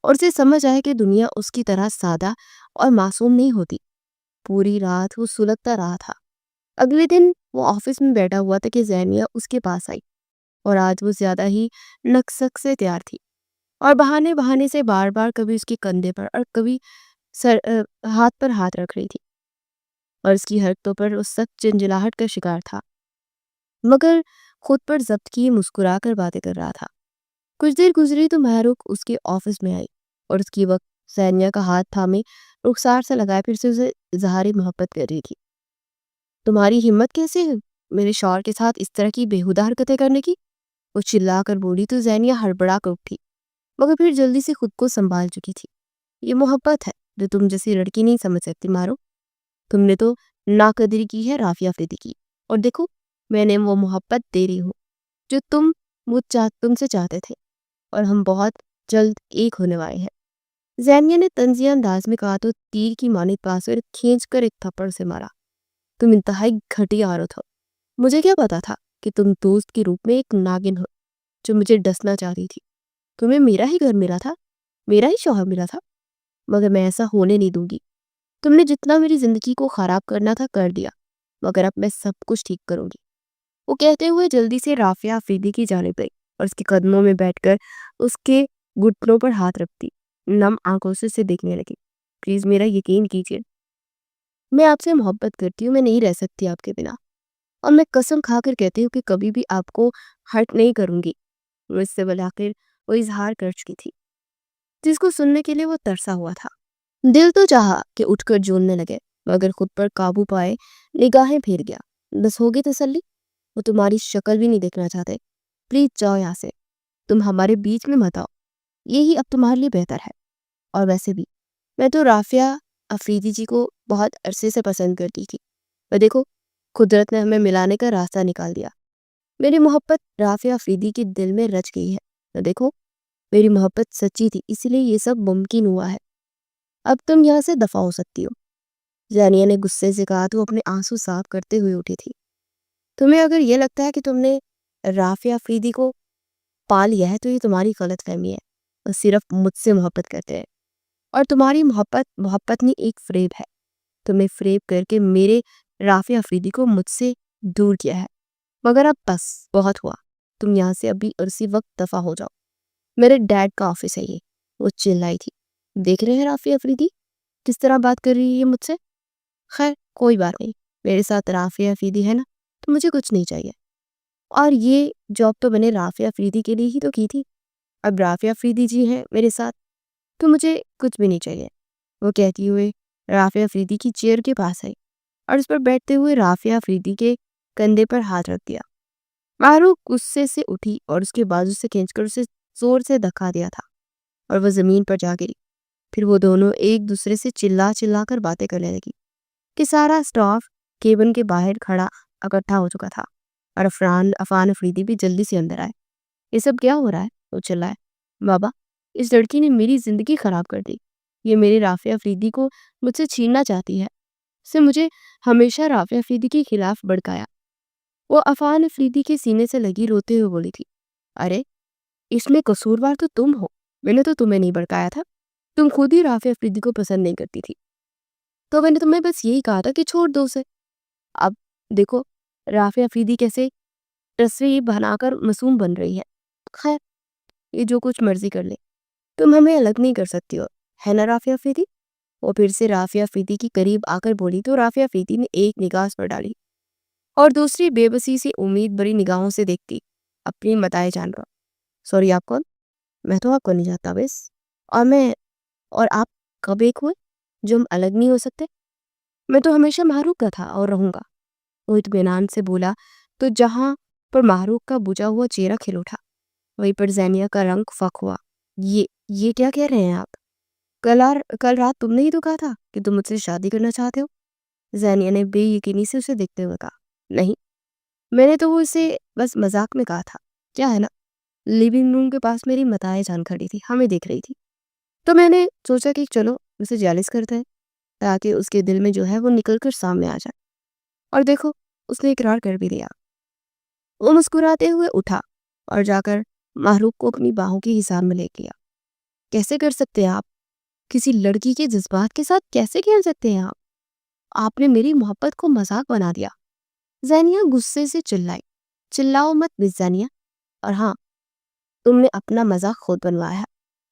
اور اسے سمجھ آئے کہ دنیا اس کی طرح سادہ اور معصوم نہیں ہوتی۔ پوری رات وہ سلگتا رہا تھا۔ اگلے دن وہ آفس میں بیٹھا ہوا تھا کہ زینیا اس کے پاس آئی اور آج وہ زیادہ ہی نکسک سے تیار تھی اور بہانے بہانے سے بار بار کبھی اس کے کندھے پر اور کبھی ہاتھ پر ہاتھ رکھ رہی تھی اور اس کی حرکتوں پر وہ سخت جنجلاہٹ کا شکار تھا، مگر خود پر ضبط کیے مسکرا کر باتیں کر رہا تھا۔ کچھ دیر گزری تو محروق اس کے آفس میں آئی اور اس کی وقت زینیا کا ہاتھ تھامے رخسار سے لگائے پھر سے اسے اظہار محبت کر رہی تھی۔ تمہاری ہمت کیسے ہے میرے شوہر کے ساتھ اس طرح کی بیہودہ حرکتیں کرنے کی؟ وہ چلا کر بولی تو زینیا ہڑبڑا کر اٹھی، مگر پھر جلدی سے خود کو سنبھال چکی تھی۔ یہ محبت ہے جو تم جیسی لڑکی نہیں سمجھ سکتی مارو۔ تم نے تو ناقدری کی ہے رافعہ آفریدی کی، اور دیکھو میں نے وہ محبت دے رہی ہوں جو تم سے چاہتے تھے، اور ہم بہت جلد ایک ہونے والے ہیں۔ زینیا نے طنزیہ انداز میں کہا تو تیر کی مانند پاس کر کھینچ کر ایک تھپڑ سے مارا۔ تم انتہائی گھٹیا عورت ہو۔ مجھے کیا پتا تھا کہ تم دوست کے روپ میں ایک ناگن ہو جو مجھے ڈسنا چاہتی تھی۔ تمہیں میرا ہی گھر ملا تھا، میرا ہی شوہر ملا تھا، مگر میں ایسا ہونے نہیں دوں گی۔ تم نے جتنا میری زندگی کو خراب کرنا تھا کر دیا، مگر اب میں سب کچھ ٹھیک کروں گی۔ وہ کہتے ہوئے جلدی سے رافعہ آفریدی کی جانب گئی اور اس کے قدموں میں بیٹھ کر اس کے گھٹنوں پر ہاتھ رکھتی نم آنکھوں سے اسے دیکھنے لگی۔ پلیز میرا یقین کیجیے، میں آپ سے محبت کرتی ہوں، میں نہیں رہ سکتی آپ کے بنا، اور میں قسم کھا کر کہتی ہوں کہ کبھی بھی آپ کو ہرٹ نہیں کروں گی۔ وہ اس سے بالآخر وہ اظہار کر چکی تھی جس کو سننے کے لیے وہ ترسا ہوا تھا۔ دل تو چاہا کہ اٹھ کر جولنے لگے، مگر خود پر قابو پائے نگاہیں پھیر گیا۔ بس ہوگی تسلی؟ وہ تمہاری شکل بھی نہیں دیکھنا چاہتے۔ پلیز جاؤ یہاں سے، تم ہمارے بیچ میں مت آؤ، یہی اب تمہارے لیے بہتر ہے۔ اور ویسے بھی میں تو رافعہ آفریدی جی کو بہت عرصے سے پسند کرتی تھی، اور دیکھو قدرت نے ہمیں ملانے کا راستہ نکال دیا۔ میری محبت رافعہ آفریدی کے دل میں رچ گئی ہے، اور دیکھو میری محبت سچی تھی، اسی لیے یہ سب ممکن ہوا ہے۔ اب تم یہاں سے دفع ہو سکتی ہو۔ زینیا نے غصے سے کہا تو اپنے آنسو صاف کرتے ہوئے اٹھی تھی۔ تمہیں اگر یہ لگتا ہے کہ تم نے رافعہ آفریدی کو پا لیا ہے تو یہ تمہاری غلط فہمی ہے۔ وہ صرف مجھ سے محبت کرتے ہیں، اور تمہاری محبت نہیں ایک فریب ہے۔ تمہیں فریب کر کے میرے رافعہ آفریدی کو مجھ سے دور کیا ہے، مگر اب بس بہت ہوا۔ تم یہاں سے ابھی اسی وقت دفع ہو جاؤ، میرے ڈیڈ کا آفس ہے یہ۔ وہ چلائی تھی۔ دیکھ رہے ہیں رافعہ آفریدی کس طرح بات کر رہی ہے مجھ سے؟ خیر کوئی بات نہیں، میرے ساتھ رافعہ آفریدی ہے نا، تو مجھے کچھ نہیں چاہیے۔ اور یہ جاب تو میں نے رافعہ آفریدی کے لیے ہی تو کی تھی۔ اب رافعہ آفریدی جی ہیں میرے ساتھ تو مجھے کچھ بھی نہیں چاہیے۔ وہ کہتی ہوئے رافعہ آفریدی کی چیئر کے پاس آئی اور اس پر بیٹھتے ہوئے رافعہ آفریدی کے کندھے پر ہاتھ رکھ دیا۔ معروف غصے سے اٹھی اور اس کے بازو سے کھینچ کر اسے زور سے دھکا دیا تھا اور وہ زمین پر جا گری۔ پھر وہ دونوں ایک دوسرے سے چلا چلا کر باتیں کرنے لگی کہ سارا اسٹاف کیبن کے باہر کھڑا اکٹھا ہو چکا تھا اور عفان آفریدی بھی جلدی سے اندر آئے۔ یہ سب کیا ہو رہا ہے؟ وہ چلائے۔ بابا، اس لڑکی نے میری زندگی خراب کر دی۔ یہ میرے رافعہ آفریدی کو مجھ سے چھیننا چاہتی ہے۔ اس نے مجھے ہمیشہ رافعہ آفریدی کے خلاف بھڑکایا۔ وہ عفان افریدی کے سینے سے لگی روتے ہوئے بولی تھی، ارے اس میں قصوروار تو تم ہو، میں نے تو تمہیں نہیں بھڑکایا تھا، تم خود ہی رافع افریدی کو پسند نہیں کرتی تھی، تو میں نے تمہیں بس یہی کہا تھا کہ چھوڑ دو اسے۔ اب دیکھو رافع افریدی کیسے تصویر بنا کر معصوم بن رہی ہے۔ خیر یہ جو کچھ مرضی کر لے، تم ہمیں الگ نہیں کر سکتی ہو، ہے نا رافع افریدی؟ وہ پھر سے رافع افریدی کی قریب آ کر بولی تو رافع افریدی نے ایک نگاہ اس پر ڈالی اور دوسری بے بسی سی امید بری نگاہوں سے دیکھتی اپنی متائے جان رہا، سوری آپ کون؟ میں تو آپ کو نہیں جانتا بس، اور آپ کب ایک ہوئے جو ہم الگ نہیں ہو سکتے؟ میں تو ہمیشہ محروق کا تھا اور رہوں گا، وہ اطمینان سے بولا تو جہاں پر محروق کا بجھا ہوا چہرہ کھل اٹھا وہیں پر زینیہ کا رنگ فک ہوا۔ یہ کیا کہہ رہے ہیں آپ؟ کل رات تم نے ہی تو کہا تھا کہ تم مجھ سے شادی کرنا چاہتے ہو۔ زینیہ نے بے یقینی سے اسے دیکھتے ہوئے کہا، نہیں، میں نے تو وہ اسے بس مذاق میں کہا تھا، کیا ہے نا، لیونگ روم کے پاس میری متائے جان کھڑی تھی، ہمیں دیکھ رہی تھی، تو میں نے سوچا کہ چلو اسے جالس کرتے ہیں تاکہ اس کے دل میں جو ہے وہ نکل کر سامنے آ جائے، اور دیکھو اس نے اقرار کر بھی دیا۔ وہ مسکراتے ہوئے اٹھا اور جا کر محروق کو اپنی باہوں کی حصار میں لے گیا۔ کیسے کر سکتے ہیں آپ؟ کسی لڑکی کے جذبات کے ساتھ کیسے کھیل سکتے ہیں آپ نے میری محبت کو مذاق بنا دیا۔ زینیہ غصے سے چلائی، چلاؤ مت مس زینیہ، اور ہاں تم نے اپنا مذاق خود بنوایا ہے،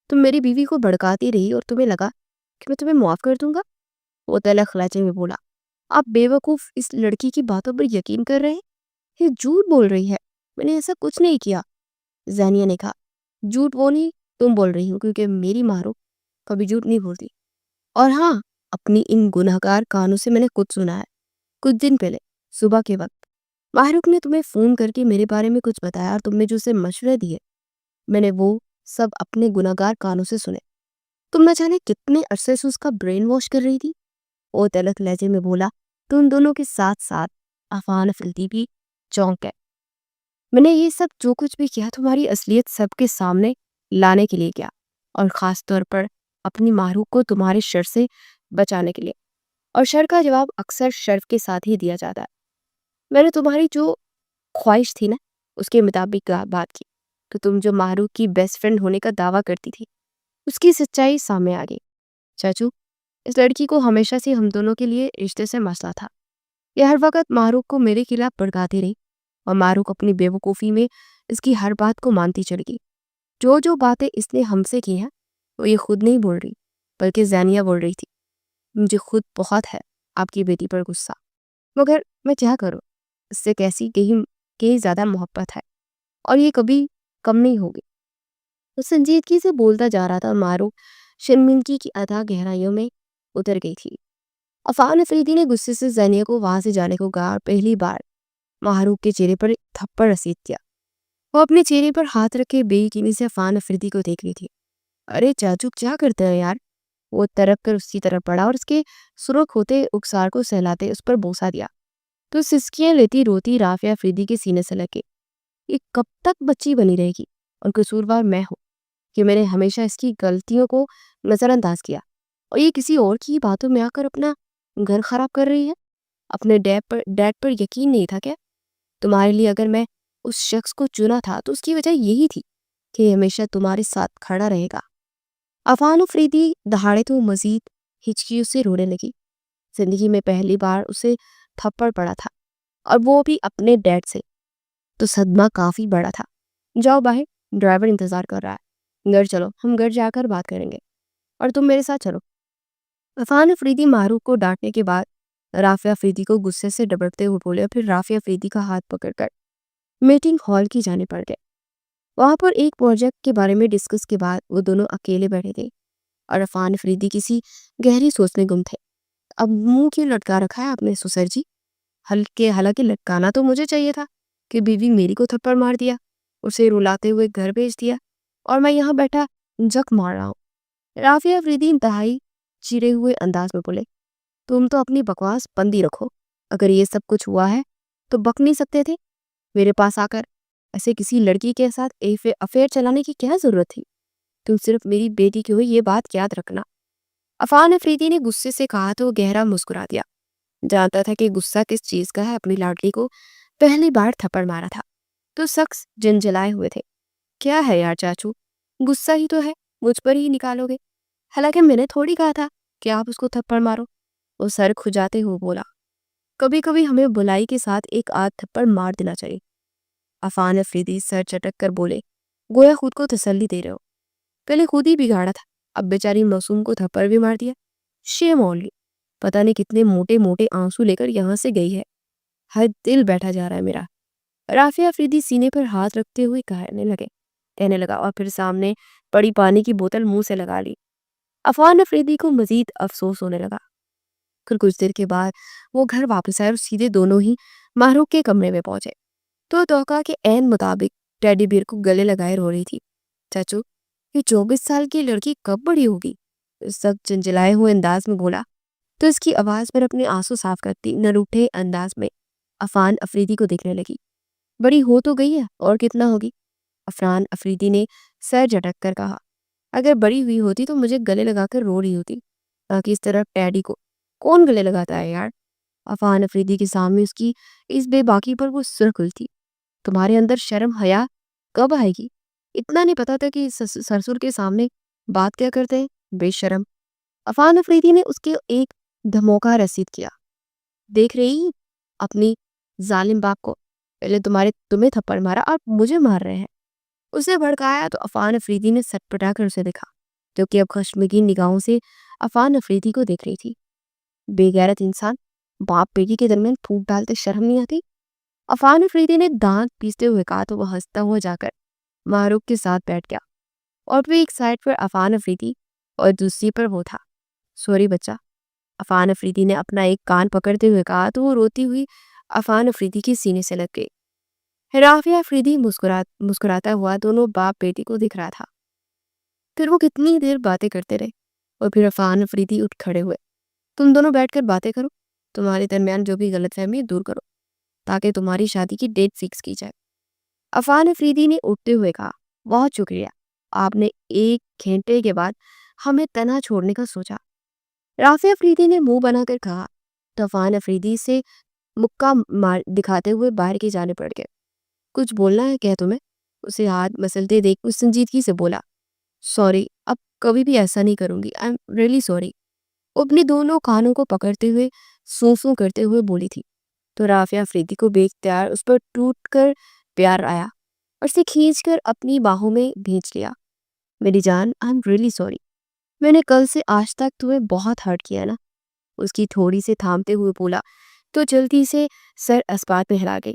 تم میری بیوی کو بھڑکاتی رہی اور تمہیں لگا کہ میں تمہیں معاف کر دوں گا۔ وہ تلخ لہجے میں بولا، آپ بے وقوف اس لڑکی کی باتوں پر یقین کر رہے ہیں، یہ جھوٹ بول رہی ہے، میں نے ایسا کچھ نہیں کیا۔ زینیہ نے کہا، جھوٹ وہ نہیں تم بول رہی ہو، کیونکہ میری محروق کبھی جھوٹ نہیں بولتی، اور ہاں اپنی ان گناہگار کانوں سے میں نے خود سنا ہے، کچھ دن پہلے صبح کے وقت محروق نے تمہیں فون کر کے میرے بارے میں کچھ بتایا اور تم نے جو اسے مشورے دیے میں نے وہ سب اپنے گناہگار کانوں سے سنے۔ تم نہ جانے کتنے عرصے سے اس کا برین واش کر رہی تھی۔ وہ تلخ لہجے میں بولا تو ان دونوں کے ساتھ ساتھ عفان افریدی بھی چونک گئے۔ میں نے یہ سب جو کچھ بھی کیا تمہاری اصلیت سب کے سامنے لانے کے لیے کیا، اور خاص طور پر اپنی محروق کو تمہارے شر سے بچانے کے لیے، اور شر کا جواب اکثر شرف کے ساتھ ہی دیا جاتا ہے۔ میں نے تمہاری جو خواہش تھی نا اس کے مطابق بات کی، تو تم جو محروق کی بیسٹ فرینڈ ہونے کا دعویٰ کرتی تھی اس کی سچائی سامنے آ گئی۔ چاچو اس لڑکی کو ہمیشہ سے ہم دونوں کے لیے رشتے سے مسئلہ تھا، یہ ہر وقت محروق کو میرے خلاف بھڑکاتی رہی، اور محروق اپنی بے وقوفی میں اس کی ہر بات کو مانتی چلی گئی۔ جو باتیں اس نے ہم سے کی ہیں وہ یہ خود نہیں بول رہی بلکہ زینیہ بول رہی تھی۔ مجھے خود بہت ہے آپ کی بیٹی پر غصہ، مگر میں کیا کروں، اس سے کیسی کہیں زیادہ محبت ہے اور یہ کبھی کم نہیں ہوگی۔ وہ سنجیدگی سے بولتا جا رہا تھا اور محروق شرمندگی کی اتھاہ گہرائیوں میں اتر گئی تھی۔ عفان افریدی نے غصے سے زینیہ کو وہاں سے جانے کو کہا اور پہلی بار محروق کے چہرے پر ایک تھپڑ رسید کیا۔ وہ اپنے چہرے پر ہاتھ رکھے بے یقینی سے عفان افریدی کو دیکھ رہی تھی۔ ارے چاچو کیا کرتے ہیں یار؟ وہ ترک کر اس کی طرف پڑا اور اس کے سرخ ہوتے اکسار کو سہلاتے اس پر بوسہ دیا تو سسکیاں لیتی روتی رافع افریدی کے سینے سے لگے۔ یہ کب تک بچی بنی رہے گی، اور قصوروار میں ہوں کہ میں نے ہمیشہ اس کی غلطیوں کو نظر انداز کیا، اور یہ کسی اور کی باتوں میں آ کر اپنا گھر خراب کر رہی ہے۔ اپنے ڈیڈ پر یقین نہیں تھا کیا؟ تمہارے لیے اگر میں اس شخص کو چنا تھا تو اس کی وجہ یہی تھی کہ یہ ہمیشہ تمہارے ساتھ کھڑا رہے گا۔ عفان افریدی دہاڑے تو مزید ہچکیوں سے رونے لگی۔ زندگی میں پہلی بار اسے تھپڑ پڑا تھا، اور وہ بھی اپنے ڈیڈ سے، تو صدمہ کافی بڑا تھا۔ جاؤ باہر، ڈرائیور انتظار کر رہا ہے، گھر چلو، ہم گھر جا کر بات کریں گے، اور تم میرے ساتھ چلو۔ عفان افریدی محروق کو ڈانٹنے کے بعد رافع افریدی کو غصے سے ڈبڑتے ہوئے بولے، اور پھر رافع افریدی کا ہاتھ پکڑ کر میٹنگ ہال کی جانب بڑھ گئے۔ وہاں پر ایک پروجیکٹ کے بارے میں ڈسکس کے بعد وہ دونوں اکیلے بیٹھے تھے، اور عفان افریدی کسی گہری سوچ میں گم تھے۔ اب منہ کیوں لٹکا رکھا ہے آپ نے سسر جی؟ حالانکہ لٹکانا تو مجھے چاہیے تھا کہ بیوی میری کو تھپڑ مار دیا، اسے رلاتے ہوئے گھر بھیج دیا، اور میں یہاں بیٹھا جک مار رہا ہوں۔ رافع افریدی انتہائی چیرے ہوئے انداز میں بولے، تم تو اپنی بکواس بندی رکھو، اگر یہ سب کچھ ہوا ہے تو بک نہیں سکتے تھے میرے پاس آ کر؟ ایسے کسی لڑکی کے ساتھ افیئر چلانے کی کیا ضرورت تھی؟ تم صرف میری بیٹی کی ہوئی، یہ بات یاد رکھنا۔ عفان افریدی نے غصے سے کہا تو وہ گہرا مسکرا دیا، جانتا تھا کہ غصہ کس چیز کا ہے، اپنی لاڈلی کو پہلی بار تھپڑ مارا تھا تو شخص جنجلائے ہوئے تھے. کیا ہے یار چاچو، غصہ ہی تو ہے، مجھ پر ہی نکالو گے؟ حالانکہ میں نے تھوڑی کہا تھا کہ آپ اس کو تھپڑ مارو. وہ سر کھجاتے ہوئے بولا. کبھی کبھی ہمیں بلائی کے ساتھ ایک آدھ تھپڑ مار دینا چاہیے. عفان افریدی سر چٹک کر بولے، گویا خود کو تسلی دے رہے ہو. پہلے خود ہی بگاڑا تھا، اب بیچاری معصوم کو تھپڑ بھی مار دیا. شیم آن یو. پتہ نہیں کتنے موٹے موٹے آنسو لے کر یہاں سے گئی ہے. ہر دل بیٹھا جا رہا ہے میرا. رافعہ افریدی سینے پر ہاتھ رکھتے ہوئے کہنے لگا اور پھر سامنے پڑی پانی کی بوتل منہ سے لگا لی. عفان افریدی کو مزید افسوس ہونے لگا. پھر کچھ دیر کے بعد وہ گھر واپس آئے اور سیدھے دونوں ہی ماہروخ کے کمرے میں پہنچے تو توقع کے عین مطابق ٹیڈی بیئر کو گلے لگائے رو رہی تھی. چاچو، یہ 24 سال کی لڑکی کب بڑی ہوگی؟ سب چنچلائے ہوئے انداز میں بولا تو اس کی آواز پر اپنے آنسو صاف کرتی نہ روٹھے انداز میں عفان افریدی کو دیکھنے لگی. بڑی ہو تو گئی ہے، اور کتنا ہوگی؟ عفان افریدی نے سر جھٹک کر کہا. اگر بڑی ہوئی ہوتی تو مجھے گلے لگا کر رو رہی ہوتی، تاکہ اس طرح ٹیڈی کو کون گلے لگاتا ہے یار؟ عفان افریدی کے سامنے اس کی اس بے باکی پر وہ سرخ ہوئی تھی. تمہارے اندر شرم حیا کب آئے گی؟ اتنا نہیں پتا تھا کہ سسر کے سامنے بات کیا کرتے ہیں؟ بے شرم. عفان افریدی نے اس کے ایک دھموکہ رسید کیا. دیکھ رہی اپنی ظالم باپ کو، پہلے تمہیں تھپڑ مارا اور مجھے مار رہے ہیں. اسے بھڑکایا تو عفان افریدی نے سٹ پٹا کر اسے دیکھا، جو کہ اب خشمگین نگاہوں سے عفان افریدی کو دیکھ رہی تھی. بے غیرت انسان، باپ بیٹی کے درمیان پھوٹ ڈالتے شرم نہیں آتی؟ عفان افریدی نے دانت پیستے ہوئے کہا تو وہ ہنستا ہوا جا کر ماہروخ کے ساتھ بیٹھ گیا اور پھر ایک سائڈ پر عفان افریدی اور دوسری پر وہ تھا. سوری بچہ. عفان افریدی نے اپنا ایک کان پکڑتے ہوئے کہا تو وہ روتی ہوئی عفان افریدی کے سینے سے لگ گئی. رافعہ افریدی مسکراتا ہوا دونوں باپ بیٹی کو دکھ رہا تھا. پھر وہ کتنی دیر باتیں کرتے رہے اور پھر عفان افریدی اٹھ کھڑے ہوئے. تم دونوں بیٹھ کر باتیں کرو، تمہارے درمیان جو بھی غلط فہمی دور کرو تاکہ تمہاری شادی کی ڈیٹ فکس کی جائے. عفان افریدی نے اٹھتے ہوئے کہا، بہت شکریہ، آپ نے 1 گھنٹے کے بعد ہمیں تنہا چھوڑنے کا سوچا. رافعہ افریدی نے منہ بنا کر کہا تو عفان افریدی سے مکہ دکھاتے ہوئے باہر کی جانب بڑھ گئے. کچھ بولنا ہے کیا تمہیں؟ اسے ہاتھ مسلتے دیکھ اس سنجیدگی سے بولا. سوری، اب کبھی بھی ایسا نہیں کروں گی. I am really sorry. اپنی دونوں کانوں کو پکڑتے ہوئے سوں کرتے ہوئے بولی تھی تو رافعہ افریدی کو بے اختیار اس پر ٹوٹ کر پیار آیا اور اسے کھینچ کر اپنی باہوں میں بھیج لیا. میری جان، آئی ایم ریئلی سوری. میں نے کل سے آج تک تمہیں بہت ہرٹ کیا نا. اس کی تھوڑی سے تھامتے ہوئے بولا تو جلدی سے سر اسپات میں ہلا گئی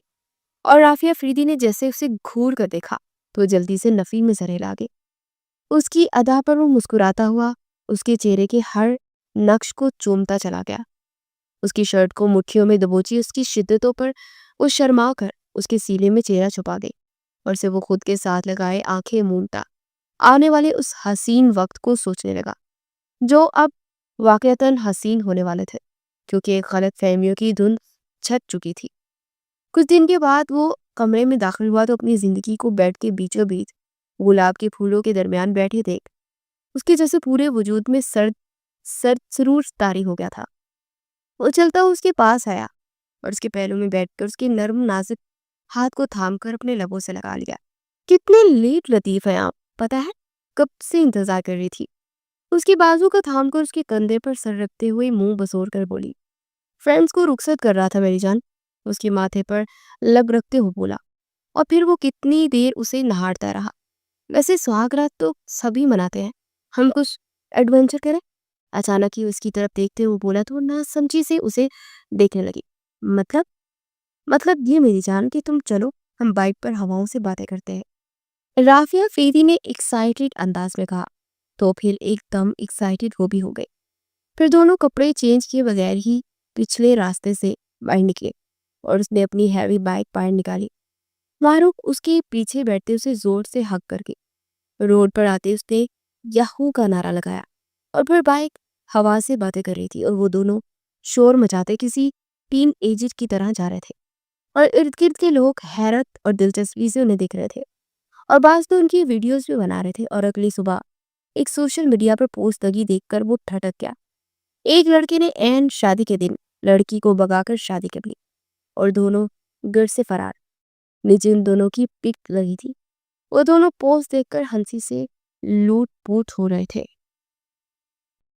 اور رافعہ افریدی نے جیسے اسے گھور کر دیکھا تو جلدی سے نفی میں سر ہلا گئی. اس کی ادا پر وہ مسکراتا ہوا اس کے چہرے کے ہر نقش کو چومتا چلا گیا. اس کی شرٹ کو مٹھیوں میں دبوچی اس کی شدتوں پر وہ شرما کر اس کے سینے میں چہرہ چھپا گئی اور سے وہ خود کے ساتھ لگائے آنکھیں موندتا آنے والے اس حسین وقت کو سوچنے لگا جو اب واقعتاً حسین ہونے والے تھے، کیونکہ ایک غلط فہمیوں کی دھند چھٹ چکی تھی. کچھ دن کے بعد وہ کمرے میں داخل ہوا تو اپنی زندگی کو بیڈ کے بیچوں بیچ گلاب کے پھولوں کے درمیان بیٹھے دیکھ اس کے جیسے پورے وجود میں سرد سرور طاری ہو گیا تھا. وہ چلتا ہوا اس کے پاس آیا اور اس کے پہلو میں بیٹھ کر اس کے نرم نازک ہاتھ کو تھام کر اپنے لبوں سے لگا لیا. کتنے لیٹ لطیف ہیں آپ، پتہ ہے کب سے انتظار کر رہی تھی. اس کی بازو کا تھام کر اس کے کندھے پر سر رکھتے ہوئے منہ بسور کر بولی. فرینڈز کو رخصت کر رہا تھا میری جان. اس کے ماتھے پر لب رکھتے ہوئے بولا اور پھر وہ کتنی دیر اسے نہارتا رہا. ویسے سہاگ رات تو سبھی مناتے ہیں، ہم کچھ ایڈونچر کریں؟ اچانک ہی اس کی طرف دیکھتے ہوئے بولا تو نہ سمجھی سے اسے دیکھنے لگی. مطلب یہ میری جان کہ تم چلو ہم بائک پر ہواؤں سے باتیں کرتے ہیں. رافعہ افریدی نے ایکسائٹڈ انداز میں کہا تو پھر ایک دم ایکسائٹڈ وہ بھی ہو گئے. پھر دونوں کپڑے چینج کیے بغیر ہی پچھلے راستے سے باہر نکلے اور اس نے اپنی ہیوی بائک باہر نکالی. ماہروخ اس کے پیچھے بیٹھتے اسے زور سے ہگ کر کے روڈ پر آتے اس نے یاہو کا نعرہ لگایا اور پھر بائک ہوا سے باتیں کر رہی تھی اور وہ دونوں شور مچاتے کسی ٹین ایجر کی طرح جا رہے تھے اور ارد گرد کے لوگ حیرت اور دلچسپی سے انہیں دیکھ رہے تھے اور بعض تو ان کی ویڈیوز بھی بنا رہے تھے. اور اگلی صبح ایک سوشل میڈیا پر پوسٹ لگی دیکھ کر وہ ٹھٹک گیا. ایک لڑکے نے عین شادی کے دن لڑکی کو بگا کر شادی کر لی اور دونوں گھر سے فرار۔ نیچے ان دونوں کی پک لگی تھی۔ وہ دونوں پوسٹ دیکھ کر ہنسی سے لوٹ پوٹ ہو رہے تھے۔